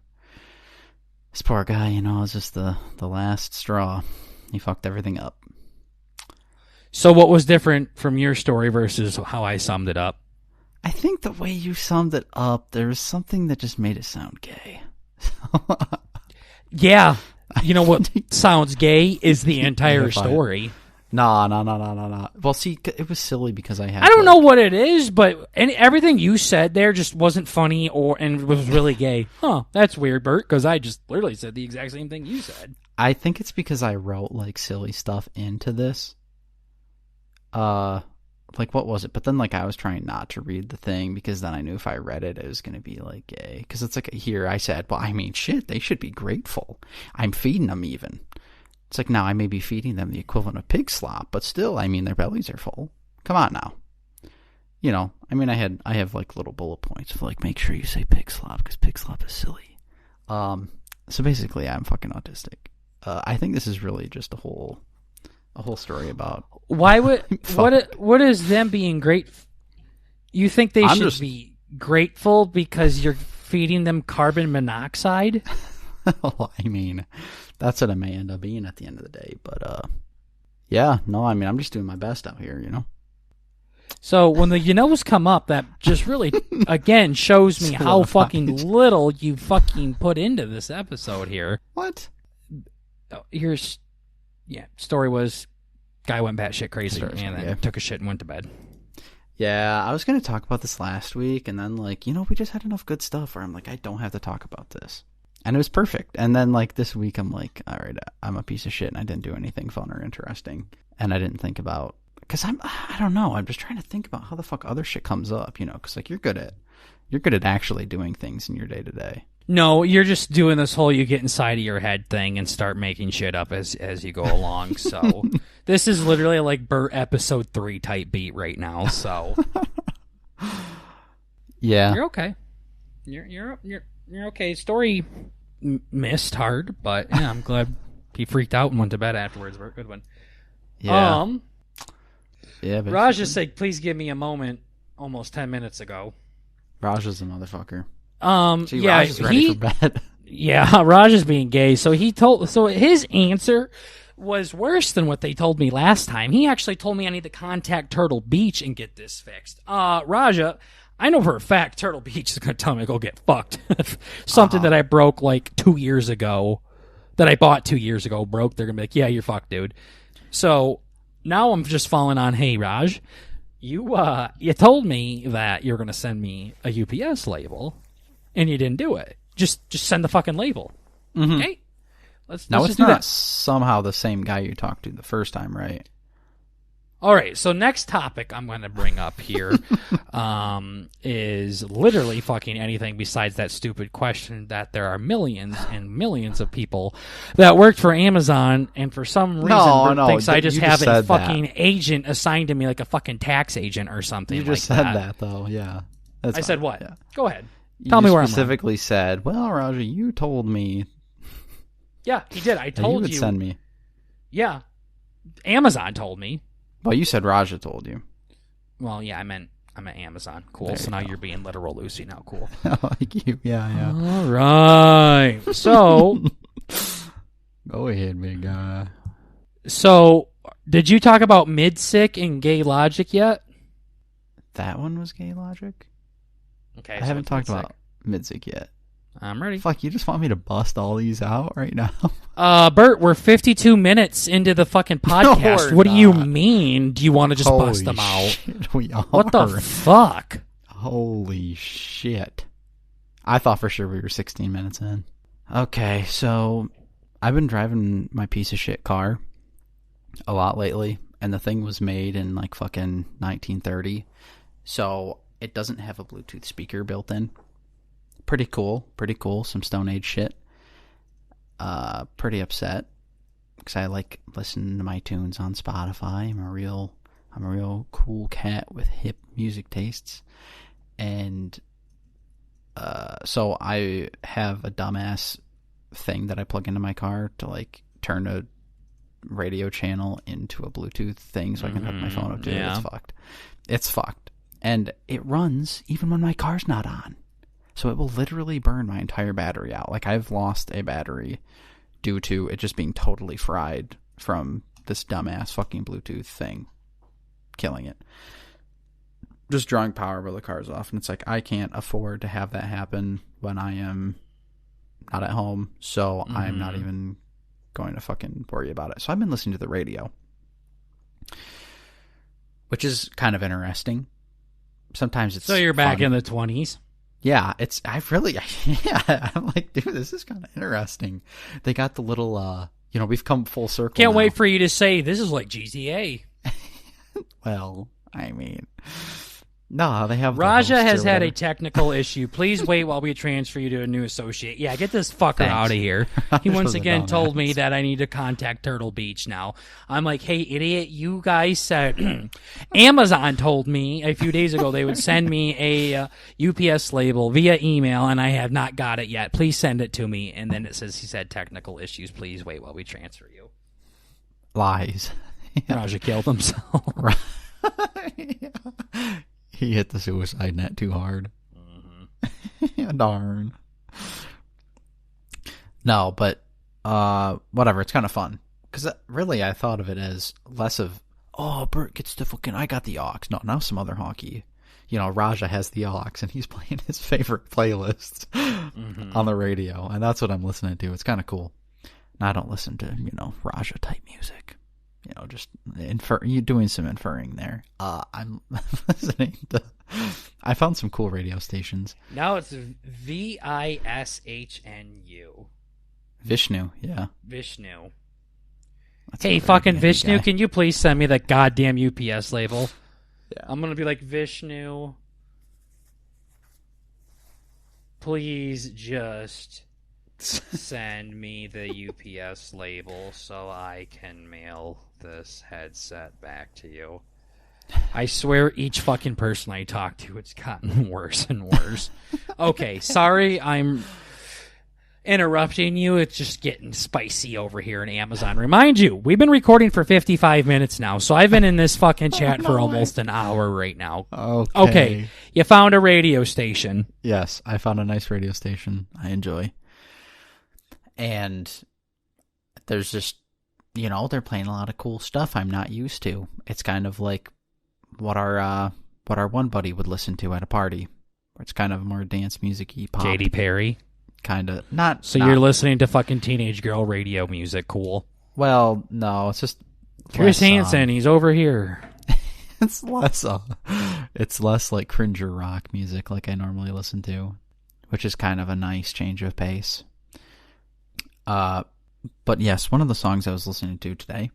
guy, you know, it's just the last straw. He fucked everything up. So what was different from your story versus how I summed it up? I think the way you summed it up, there was something that just made it sound gay. Yeah. You know what sounds gay is the entire story. No. Well, see, it was silly because I don't know what it is, but everything you said there just wasn't funny and was really gay. Huh, that's weird, Bert, because I just literally said the exact same thing you said. I think it's because I wrote, like, silly stuff into this. Like, what was it? But then, like, I was trying not to read the thing because then I knew if I read it, it was going to be, like, gay. Because it's like, here I said, well, I mean, shit, they should be grateful. I'm feeding them even. It's like, now I may be feeding them the equivalent of pig slop, but still, I mean, their bellies are full. Come on now. You know, I mean, I have, like, little bullet points of, like, make sure you say pig slop because pig slop is silly. So basically, I'm fucking autistic. I think this is really just a whole story about Why would what is them being great? You think they should be grateful because you're feeding them carbon monoxide? Well, I mean, that's what I may end up being at the end of the day. But yeah, no, I mean, I'm just doing my best out here, you know. So when the you-knows come up, that just really, again, shows me how fucking little you fucking put into this episode here. What? Here's, story was, guy went batshit crazy and then took a shit and went to bed. Yeah, I was going to talk about this last week, and then, like, we just had enough good stuff where I'm like, I don't have to talk about this. And it was perfect. And then, like, this week, I'm like, all right, I'm a piece of shit, and I didn't do anything fun or interesting. And I didn't think about, because I don't know, I'm just trying to think about how the fuck other shit comes up, because, like, you're good at actually doing things in your day-to-day. No, you're just doing this whole you get inside of your head thing and start making shit up as you go along. So this is literally like Bert episode 3 type beat right now. So yeah, you're okay. You're okay. Story missed hard, but yeah, I'm glad he freaked out and went to bed afterwards. Bert, good one. Yeah. Yeah. Raj just said, "Please give me a moment." Almost 10 minutes ago. Raj is a motherfucker. See, yeah, Raj is ready for bed. Yeah, Raj is being gay. So his answer was worse than what they told me last time. He actually told me I need to contact Turtle Beach and get this fixed. Raja, I know for a fact Turtle Beach is going to tell me to go get fucked. Something that I broke like 2 years ago, that I bought 2 years ago, broke. They're going to be like, yeah, you're fucked, dude. So now I'm just falling on, hey, Raj, you told me that you're going to send me a UPS label. And you didn't do it. Just send the fucking label. Mm-hmm. Okay? Let's it's just do not that. Somehow the same guy you talked to the first time, right? All right, so next topic I'm going to bring up here is literally fucking anything besides that stupid question that there are millions and millions of people that worked for Amazon and for some reason thinks I just have a fucking agent assigned to me like a fucking tax agent or something like that. You just said that, though, yeah. I said what? Yeah. Go ahead. Tell me where I'm specifically said, well, Roger, you told me. Yeah, he did. I told you. You would send me. Yeah. Amazon told me. Well, you said Raja told you. Well, yeah, I meant Amazon. Cool. So now you're being literal, Lucy. Now, cool. Like you. Yeah. All right. So. Go ahead, big guy. So, did you talk about Midsick and Gay Logic yet? That one was Gay Logic? Okay, I haven't talked about Midsick yet. I'm ready. Fuck, you just want me to bust all these out right now? Bert, we're 52 minutes into the fucking podcast. What do you mean? Do you want to just bust them out? Shit, we are. What the fuck? Holy shit. I thought for sure we were 16 minutes in. Okay, so I've been driving my piece of shit car a lot lately, and the thing was made in like fucking 1930. So it doesn't have a Bluetooth speaker built in. Pretty cool. Some Stone Age shit. Pretty upset because I like listening to my tunes on Spotify. I'm a real cool cat with hip music tastes, and so I have a dumbass thing that I plug into my car to like turn a radio channel into a Bluetooth thing so I can hook my phone up to it. It's fucked. And it runs even when my car's not on. So it will literally burn my entire battery out. Like, I've lost a battery due to it just being totally fried from this dumbass fucking Bluetooth thing killing it. Just drawing power while the car's off. And it's like, I can't afford to have that happen when I am not at home. So I'm not even going to fucking worry about it. So I've been listening to the radio, which is kind of interesting. Sometimes it's so you're back in the 20s. Yeah, I'm like, dude, this is kind of interesting. They got the little, we've come full circle. Can't wait for you to say this is like GTA. Well, I mean, No, they have Raja has had a technical issue. Please wait while we transfer you to a new associate. Yeah, get this fucker out of here. He once again told me that I need to contact Turtle Beach now. I'm like, hey, idiot, you guys said... Amazon told me a few days ago they would send me a UPS label via email, and I have not got it yet. Please send it to me. And then it says he said technical issues. Please wait while we transfer you. Lies. Raja killed himself. He hit the suicide net too hard. Yeah, darn. No, but whatever. It's kind of fun. Because really, I thought of it as less of, oh, Bert gets the fucking, I got the aux. No, now some other hockey. You know, Raja has the aux, and he's playing his favorite playlist on the radio. And that's what I'm listening to. It's kind of cool. And I don't listen to, Raja-type music. Just you doing some inferring there. I'm listening to... I found some cool radio stations. Now it's Vishnu. Vishnu, yeah. Vishnu. Hey, fucking Vishnu, can you please send me that goddamn UPS label? Yeah. I'm going to be like, Vishnu, please just send me the UPS label so I can mail this headset back to you. I swear each fucking person I talk to, it's gotten worse and worse. Okay, sorry I'm interrupting you. It's just getting spicy over here in Amazon. Remind you, we've been recording for 55 minutes now, so I've been in this fucking chat for almost an hour right now. Okay, you found a radio station. Yes, I found a nice radio station I enjoy. And there's just, they're playing a lot of cool stuff I'm not used to. It's kind of like what our one buddy would listen to at a party. Where it's kind of more dance music-y pop. Katy Perry? Kind of. Not. So you're listening to fucking teenage girl radio music. Cool. Well, no, it's just... Chris Hansen, he's over here. It's less like cringer rock music like I normally listen to, which is kind of a nice change of pace. But yes, one of the songs I was listening to today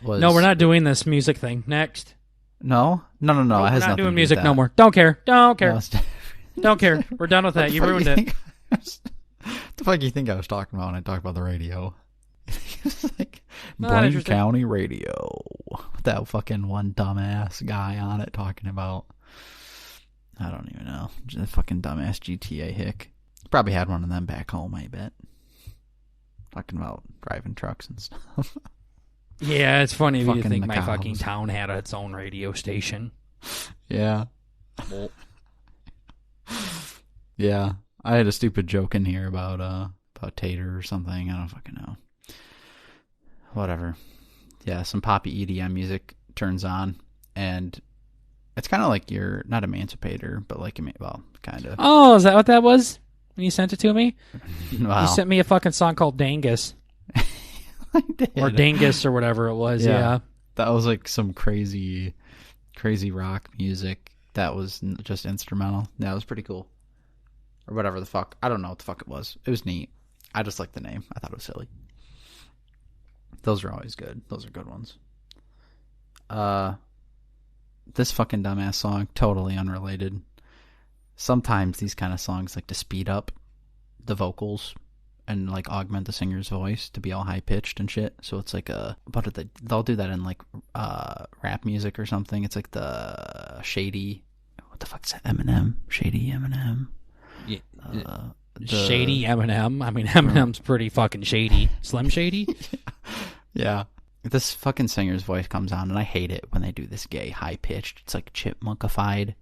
was... No, we're not doing this music thing. Next. No? No. We're not doing music no more. Don't care. Don't care. No, don't care. We're done with that. You ruined it. The fuck you think I was talking about when I talked about the radio? It's like Blaine County Radio. With that fucking one dumbass guy on it talking about... I don't even know. The fucking dumbass GTA hick. Probably had one of them back home, I bet. Talking about driving trucks and stuff. Yeah, it's funny if you think my fucking town had its own radio station. Yeah. Well. Yeah. I had a stupid joke in here about Tater or something. I don't fucking know. Whatever. Yeah, some poppy EDM music turns on, and it's kind of like you're not Emancipator, but like, well, kind of. Oh, is that what that was? When you sent it to me? Wow. You sent me a fucking song called Dangus. I did. Or Dangus or whatever it was, yeah. That was like some crazy rock music that was just instrumental. Yeah, it was pretty cool. Or whatever the fuck. I don't know what the fuck it was. It was neat. I just liked the name. I thought it was silly. Those are always good. Those are good ones. This fucking dumbass song, totally unrelated. Sometimes these kind of songs like to speed up the vocals and like augment the singer's voice to be all high pitched and shit. So it's like they'll do that in like rap music or something. It's like the shady, what the fuck is that? Eminem, shady Eminem. Yeah, shady Eminem. I mean, Eminem's pretty fucking shady. Slim Shady. Yeah. This fucking singer's voice comes on, and I hate it when they do this gay high pitched. It's like chipmunkified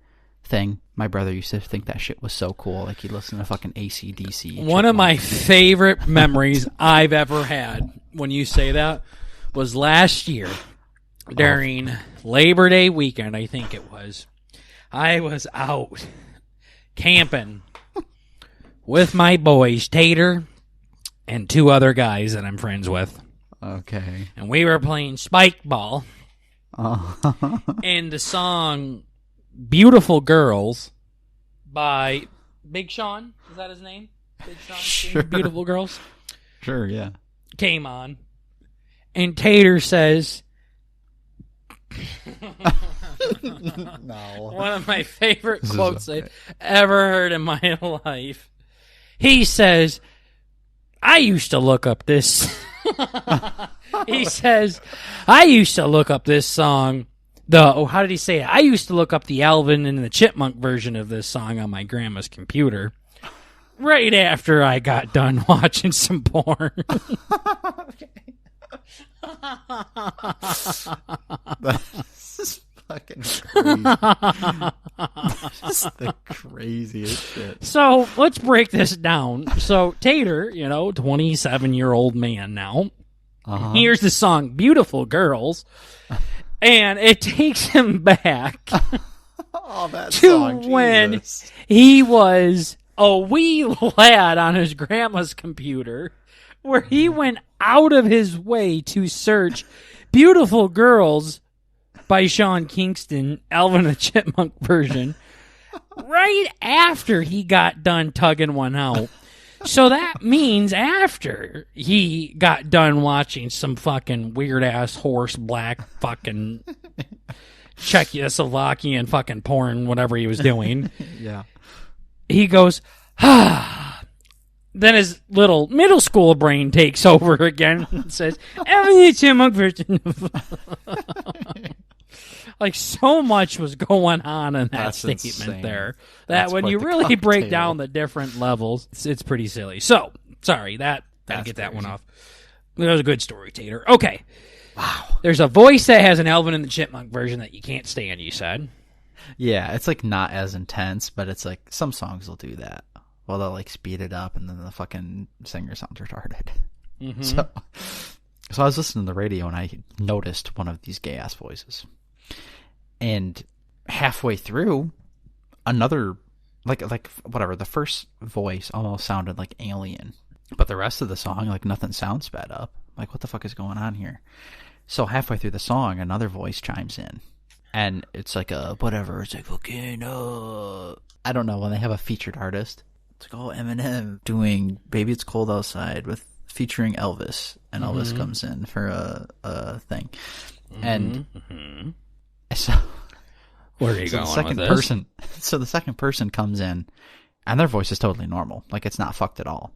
thing. My brother used to think that shit was so cool. Like he'd listen to fucking AC/DC. One of my favorite memories I've ever had when you say that was last year during Labor Day weekend, I think it was. I was out camping with my boys, Tater, and two other guys that I'm friends with. Okay. And we were playing spike ball. Oh. And the song Beautiful Girls by Big Sean, is that his name? Big Sean? Sure. Beautiful Girls? Sure, yeah. Came on. And Tater says... No. One of my favorite quotes I've ever heard in my life. He says, I used to look up this. He says, I used to look up this song. How did he say it? I used to look up the Alvin and the Chipmunk version of this song on my grandma's computer right after I got done watching some porn. This is fucking crazy. This is the craziest shit. So let's break this down. So Tater, 27-year-old man now, hears the song Beautiful Girls, and it takes him back that to song, when Jesus. he was a wee lad on his grandma's computer, where he went out of his way to search Beautiful Girls by Sean Kingston, Alvin and the Chipmunk version, right after he got done tugging one out. So that means after he got done watching some fucking weird-ass horse black fucking Czechoslovakian fucking porn, whatever he was doing, Yeah. he goes, Then his little middle school brain takes over again and says, Alvin and the Chipmunk version. Like, so much was going on in that That's statement insane. there. That's When quite you the really break cocktail. down the different levels, it's pretty silly. So, sorry, gotta get that one crazy. off. That was a good story, Tater. Okay. Wow. There's a voice that has an Alvin and the Chipmunk version that you can't stand, you said. Yeah, it's like not as intense, but it's like some songs will do that. Well, they'll like speed it up, and then the fucking singer sounds retarded. Mm-hmm. So I was listening to the radio, and I noticed one of these gay ass voices. And halfway through, another like whatever, the first voice almost sounded like alien, but the rest of the song, like, nothing sounds sped up. Like, what the fuck is going on here? So halfway through the song, another voice chimes in, and it's like a whatever. It's like fucking I don't know, when they have a featured artist. It's like, oh, Eminem doing "Baby It's Cold Outside" with featuring Elvis, and Elvis comes in for a thing, and so Where are you so going the second with this? person, so the second person comes in, and their voice is totally normal, like it's not fucked at all.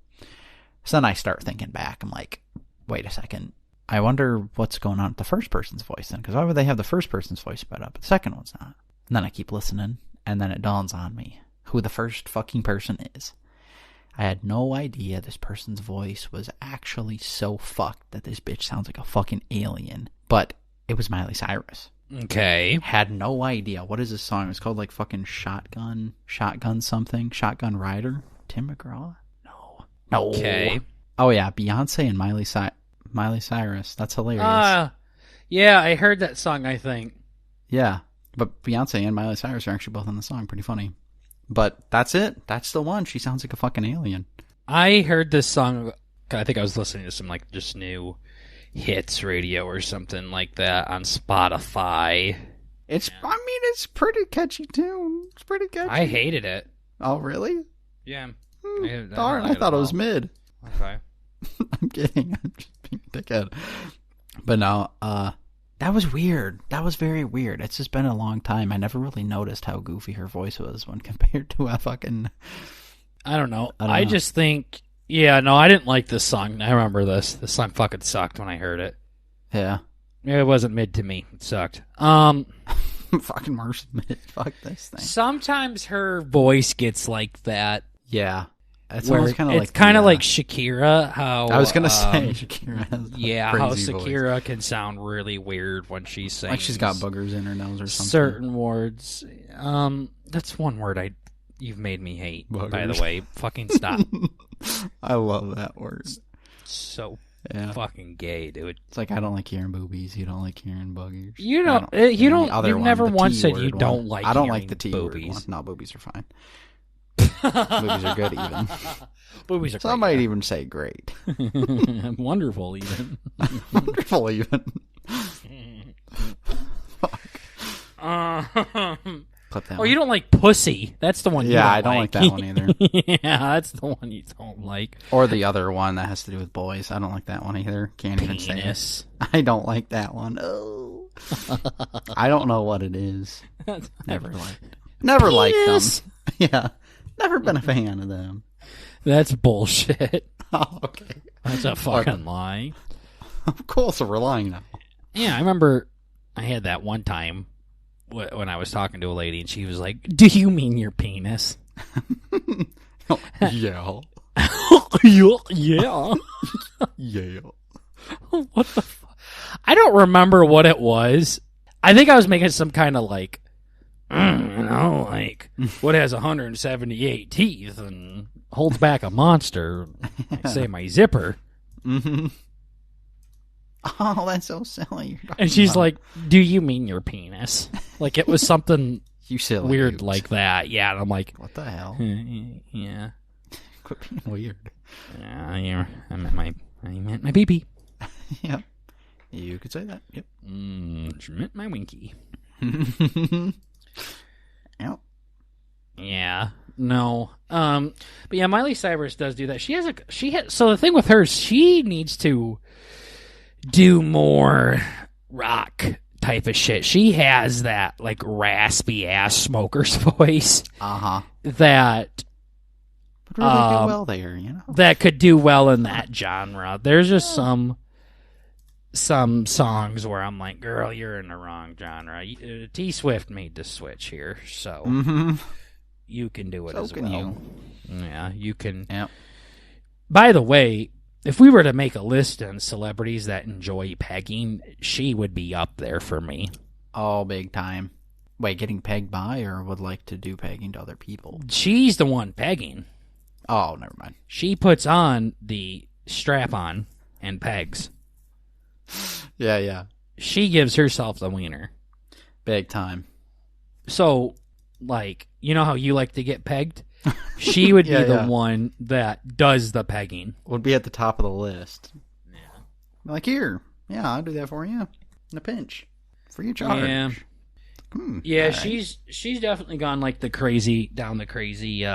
So then I start thinking back. I'm like, wait a second. I wonder what's going on with the first person's voice then, because why would they have the first person's voice sped up, but the second one's not? And then I keep listening, and then it dawns on me who the first fucking person is. I had no idea this person's voice was actually so fucked that this bitch sounds like a fucking alien. But it was Miley Cyrus. Okay. Had no idea. What is this song? It's called like fucking Shotgun something. Shotgun Rider? Tim McGraw? No. Okay. Oh yeah, Beyonce and Miley Cyrus. That's hilarious. Yeah, I heard that song, I think. Yeah, but Beyonce and Miley Cyrus are actually both on the song. Pretty funny. But that's it. That's the one. She sounds like a fucking alien. I heard this song, I think I was listening to some, like, just new hits radio or something like that on Spotify. It's pretty catchy tune. It's pretty catchy. I hated it. Oh, really? Yeah. Darn, I thought it was mid. Okay. I'm kidding. I'm just being a dickhead. But no, that was weird. That was very weird. It's just been a long time. I never really noticed how goofy her voice was when compared to a fucking... I don't know. I don't I know. just think... Yeah, no, I didn't like this song. I remember this. This song fucking sucked when I heard it. Yeah. It wasn't mid to me. It sucked. Fucking Marsh mid. Fuck this thing. Sometimes her voice gets like that. Yeah. It's Where almost kind of like... it's kind of like Shakira, how... I was going to say, Shakira has a yeah, how crazy voice. Shakira can sound really weird when she sings. Like she's got boogers in her nose or something. Certain words. That's one word you've made me hate, by Boogers. the way. Fucking stop. I love that word. So Yeah. fucking gay, dude. It's like, I don't like hearing boobies. You don't like hearing boogers. You don't. I You and don't. the other You've one, never the once T said word you one. don't like. I don't hearing like the T word boobies. one. No, boobies are fine. Boobies are good even. Boobies are. Some might even say great. great. Wonderful, even. Wonderful even. Clip that Oh, one. you don't like pussy. That's the one. You Yeah, don't I don't like that one either. Yeah, that's the one you don't like. Or the other one that has to do with boys. I don't like that one either. Can't even say it. Penis. I don't like that one. Oh. I don't know what it is. Never liked them. Yeah. Never been a fan of them. That's bullshit. Oh, okay. That's a fucking lie. Of course, we're lying now. Yeah, I remember I had that one time when I was talking to a lady, and she was like, "Do you mean your penis?" Yeah. Yeah. Yeah. What the fuck? I don't remember what it was. I think I was making some kind of like, like what has 178 teeth and holds back a monster. Say my zipper. Mm-hmm. Oh, that's so silly. And she's like, "Do you mean your penis?" Like it was something you silly weird dudes. like that. Yeah, and I'm like, what the hell? Yeah. Quit being weird. Yeah, I meant my pee-pee. Yep. You could say that. Yep. She meant my winky. Yep. Yeah. No. But yeah, Miley Cyrus does do that. So the thing with her, she needs to do more rock type of shit. She has that like raspy ass smoker's voice. Uh-huh. That would really do well there, you know? That could do well in that genre. There's just some songs where I'm like, girl, you're in the wrong genre. T Swift made the switch here, so you can do it so as can well. Yeah, you can. Yep. By the way, if we were to make a list on celebrities that enjoy pegging, she would be up there for me. Oh, big time. Wait, getting pegged by or would like to do pegging to other people? She's the one pegging. Oh, never mind. She puts on the strap on and pegs. Yeah. She gives herself the wiener. Big time. So, like, you know how you like to get pegged? She would be the one that does the pegging. Would be at the top of the list. Yeah. Like, here. Yeah, I'll do that for you. In a pinch. Free of charge. Yeah. Yeah, right. she's definitely gone like down the crazy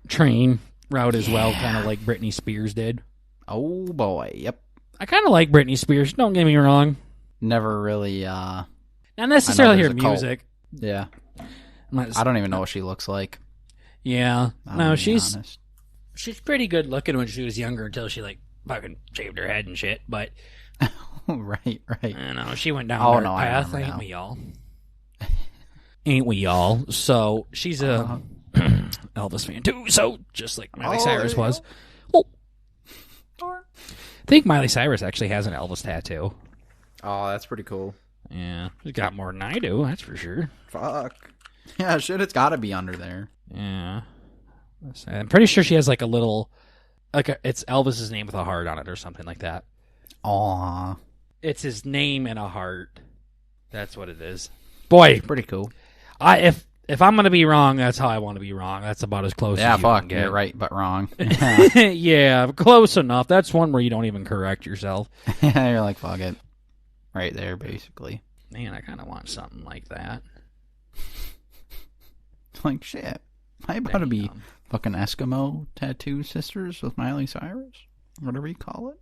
train route as well, kind of like Britney Spears did. Oh boy, yep. I kind of like Britney Spears, don't get me wrong. Never really not necessarily her music. Yeah. I don't even know what she looks like. Yeah. No, she's honest. She's pretty good looking when she was younger until she like fucking shaved her head and shit, but right. I know, she went down her path, ain't we all? Ain't we all? So she's a Elvis fan too, so just like Miley Cyrus was. Oh. I think Miley Cyrus actually has an Elvis tattoo. Oh, that's pretty cool. Yeah, she's got more than I do, that's for sure. Fuck. Yeah, shit, it's gotta be under there. Yeah. I'm pretty sure she has like a little, it's Elvis's name with a heart on it or something like that. Aw. It's his name and a heart. That's what it is. Boy, pretty cool. If I'm gonna be wrong, that's how I want to be wrong. That's about as close as you can get. You're right, but wrong. Yeah, close enough. That's one where you don't even correct yourself. Yeah, you're like, fuck it. Right there, basically. Man, I kind of want something like that. Like, shit. I about to be fucking Eskimo tattoo sisters with Miley Cyrus? Whatever you call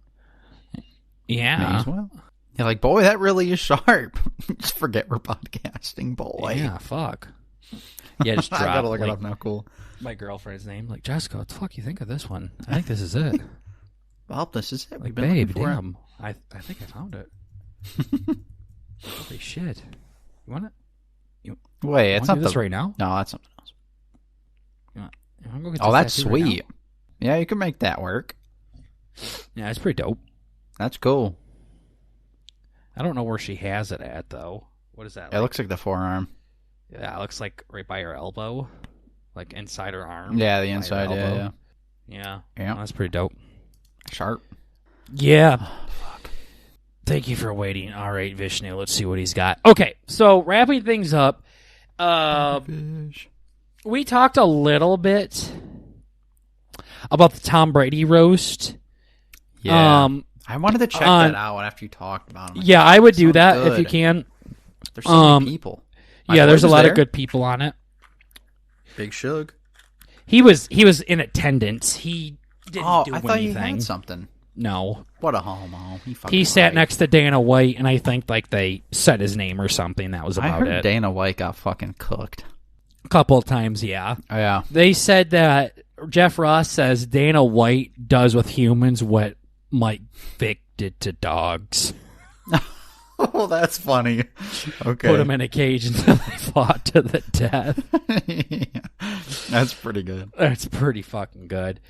it. Yeah. May as well. You're like, boy, that really is sharp. Just forget we're podcasting, boy. Yeah, fuck. Yeah, just drop. I gotta look it up now, cool. My girlfriend's name. Like, Jessica, what the fuck you think of this one? I think this is it. Well, this is it. Like, babe, damn. I think I found it. Holy shit. You want it? Wait, it's not this right now? No, that's something else. You want to go get oh, this that's tattoo sweet. Right yeah, you can make that work. Yeah, it's pretty dope. That's cool. I don't know where she has it at, though. What is that? It looks like the forearm. Yeah, it looks like right by her elbow. Like inside her arm. Yeah, the inside, yeah. Yeah. Yeah. That's pretty dope. Sharp. Yeah. Fuck. Thank you for waiting. All right, Vishnu, let's see what he's got. Okay, so wrapping things up. We talked a little bit about the Tom Brady roast. Yeah. I wanted to check that out after you talked about him. Yeah, I would do that if you can. There's so many people. Yeah, there's a lot of good people on it. Big Shug. He was in attendance. He didn't do anything. I thought he had something. No. What a homo. He sat next to Dana White, and I think like they said his name or something. That was about I heard it. Dana White got fucking cooked. A couple of times, yeah. Oh, yeah. They said that Jeff Ross says Dana White does with humans what Mike Vick did to dogs. Oh, that's funny. Okay. Put him in a cage until they fought to the death. Yeah. That's pretty good. That's pretty fucking good.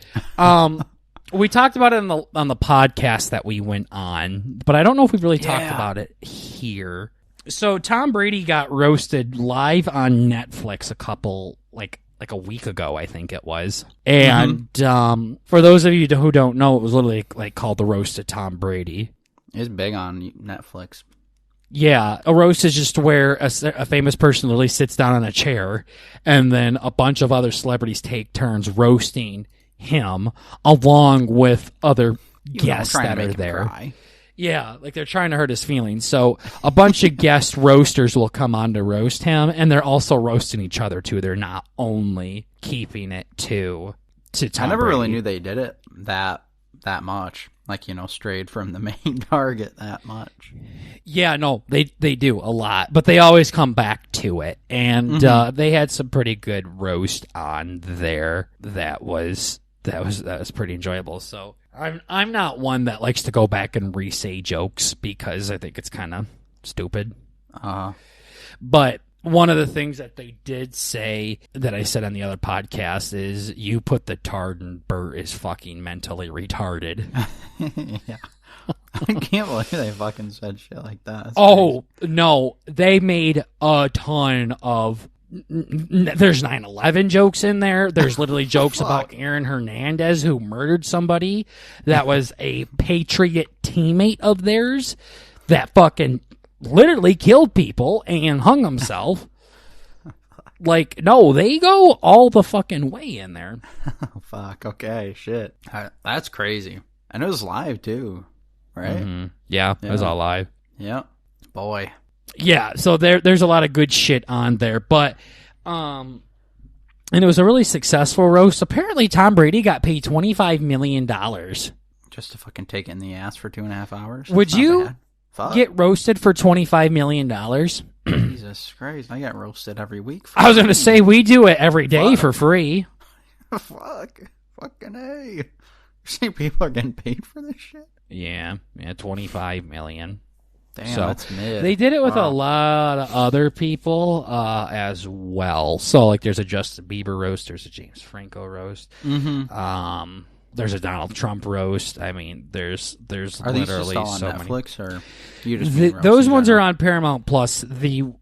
We talked about it on the podcast that we went on, but I don't know if we've really talked about it here. So Tom Brady got roasted live on Netflix a week ago, I think it was. And for those of you who don't know, it was literally like called the roast of Tom Brady. It's big on Netflix. Yeah, a roast is just where a famous person literally sits down on a chair, and then a bunch of other celebrities take turns roasting him along with other guests that are there. Cry. Yeah, like they're trying to hurt his feelings. So a bunch of guest roasters will come on to roast him, and they're also roasting each other too. They're not only keeping it to Tom I never Brady. really knew they did it that much. Like, strayed from the main target that much. Yeah, no, they do a lot, but they always come back to it. And they had some pretty good roast on there that was pretty enjoyable. So I'm not one that likes to go back and re-say jokes because I think it's kind of stupid. But one of the things that they did say that I said on the other podcast is you put the tard and Bert is fucking mentally retarded. Yeah. I can't believe they fucking said shit like that. That's no. They made a ton of... There's 9/11 jokes in there. There's literally jokes about Aaron Hernandez who murdered somebody that was a Patriot teammate of theirs that fucking literally killed people and hung himself. Like, no, they go all the fucking way in there. Oh, fuck. Okay, shit. That's crazy. And it was live, too, right? Mm-hmm. Yeah, it was all live. Yep. Boy. Yeah, so there's a lot of good shit on there, but and it was a really successful roast. Apparently, Tom Brady got paid $25 million. Just to fucking take it in the ass for 2.5 hours? Would you get roasted for $25 million? Jesus Christ, I get roasted every week. I was going to say, we do it every day for free. Fuck. Fucking A. You see people are getting paid for this shit? Yeah, $25 million. Damn, so that's mid. They did it with a lot of other people as well. So, like, there's a Justin Bieber roast, there's a James Franco roast, there's a Donald Trump roast. I mean, there's are literally these just all on so Netflix, many. Or you just those ones are on Paramount Plus. The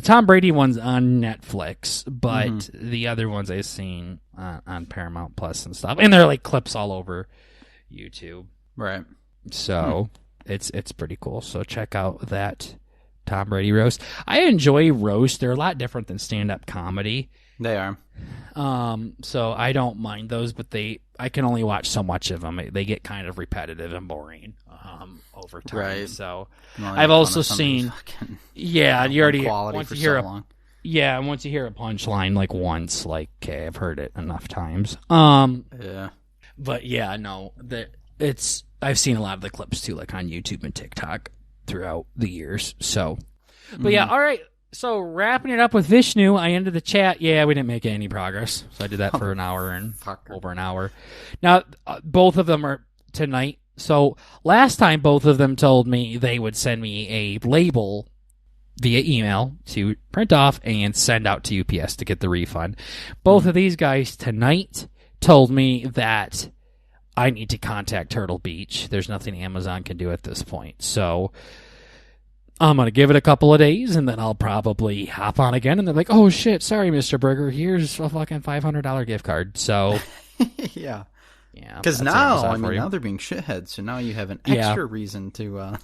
Tom Brady one's on Netflix, but the other ones I've seen on Paramount Plus and stuff, and they're like clips all over YouTube. Right. So it's pretty cool. So check out that Tom Brady roast. I enjoy roast. They're a lot different than stand-up comedy. They are. So I don't mind those, but I can only watch so much of them. They get kind of repetitive and boring over time. Right. So I've also seen, you already once you hear once you hear a punchline like once, like okay, I've heard it enough times. Yeah. But yeah, no, I've seen a lot of the clips too, like on YouTube and TikTok throughout the years. So, but yeah, all right. So wrapping it up with Vishnu, I ended the chat. Yeah, we didn't make any progress. So I did that for an hour and over an hour. Now, both of them are tonight. So last time, both of them told me they would send me a label via email to print off and send out to UPS to get the refund. Both of these guys tonight told me that I need to contact Turtle Beach. There's nothing Amazon can do at this point. So I'm going to give it a couple of days, and then I'll probably hop on again. And they're like, oh, shit, sorry, Mr. Burger. Here's a fucking $500 gift card. So, yeah. Yeah. Because now, now they're being shitheads, so now you have an extra reason to,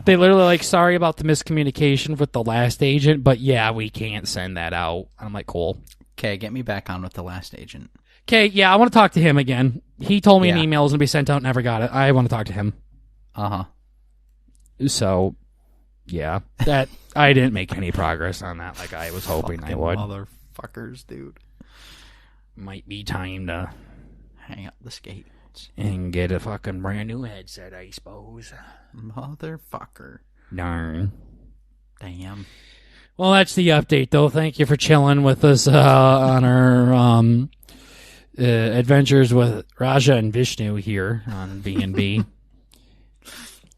They literally like, sorry about the miscommunication with the last agent, but yeah, we can't send that out. I'm like, cool. Okay, get me back on with the last agent. Okay, yeah, I want to talk to him again. He told me an email was going to be sent out, never got it. I want to talk to him. So, yeah, that I didn't make any progress on that like I was hoping I would. Motherfuckers, dude. Might be time to hang up the skate. And get a fucking brand new headset, I suppose. Motherfucker. Darn. Damn. Well, that's the update, though. Thank you for chilling with us on our adventures with Raja and Vishnu here on BnB.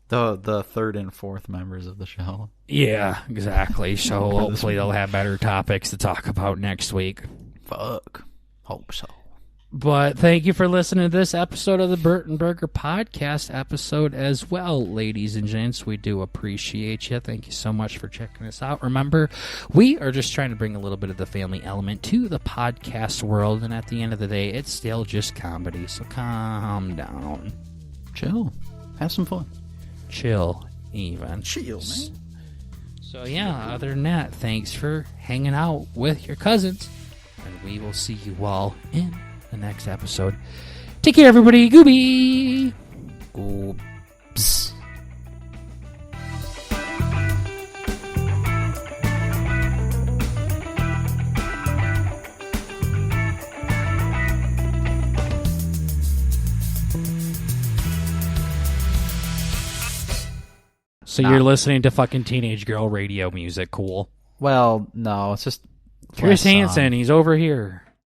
The third and fourth members of the show. Yeah, exactly. So hopefully they'll have better topics to talk about next week. Fuck. Hope so. But thank you for listening to this episode of the Burton Burger Podcast episode as well, ladies and gents. We do appreciate you. Thank you so much for checking us out. Remember, we are just trying to bring a little bit of the family element to the podcast world, and at the end of the day, it's still just comedy. So calm down. Chill. Have some fun. Chill, even. Chill, man. So yeah, other than that, thanks for hanging out with your cousins, and we will see you all in the next episode. Take care, everybody. Gooby. Oops. So you're listening to fucking teenage girl radio music. Cool. Well, no, it's just Chris Hansen, he's over here.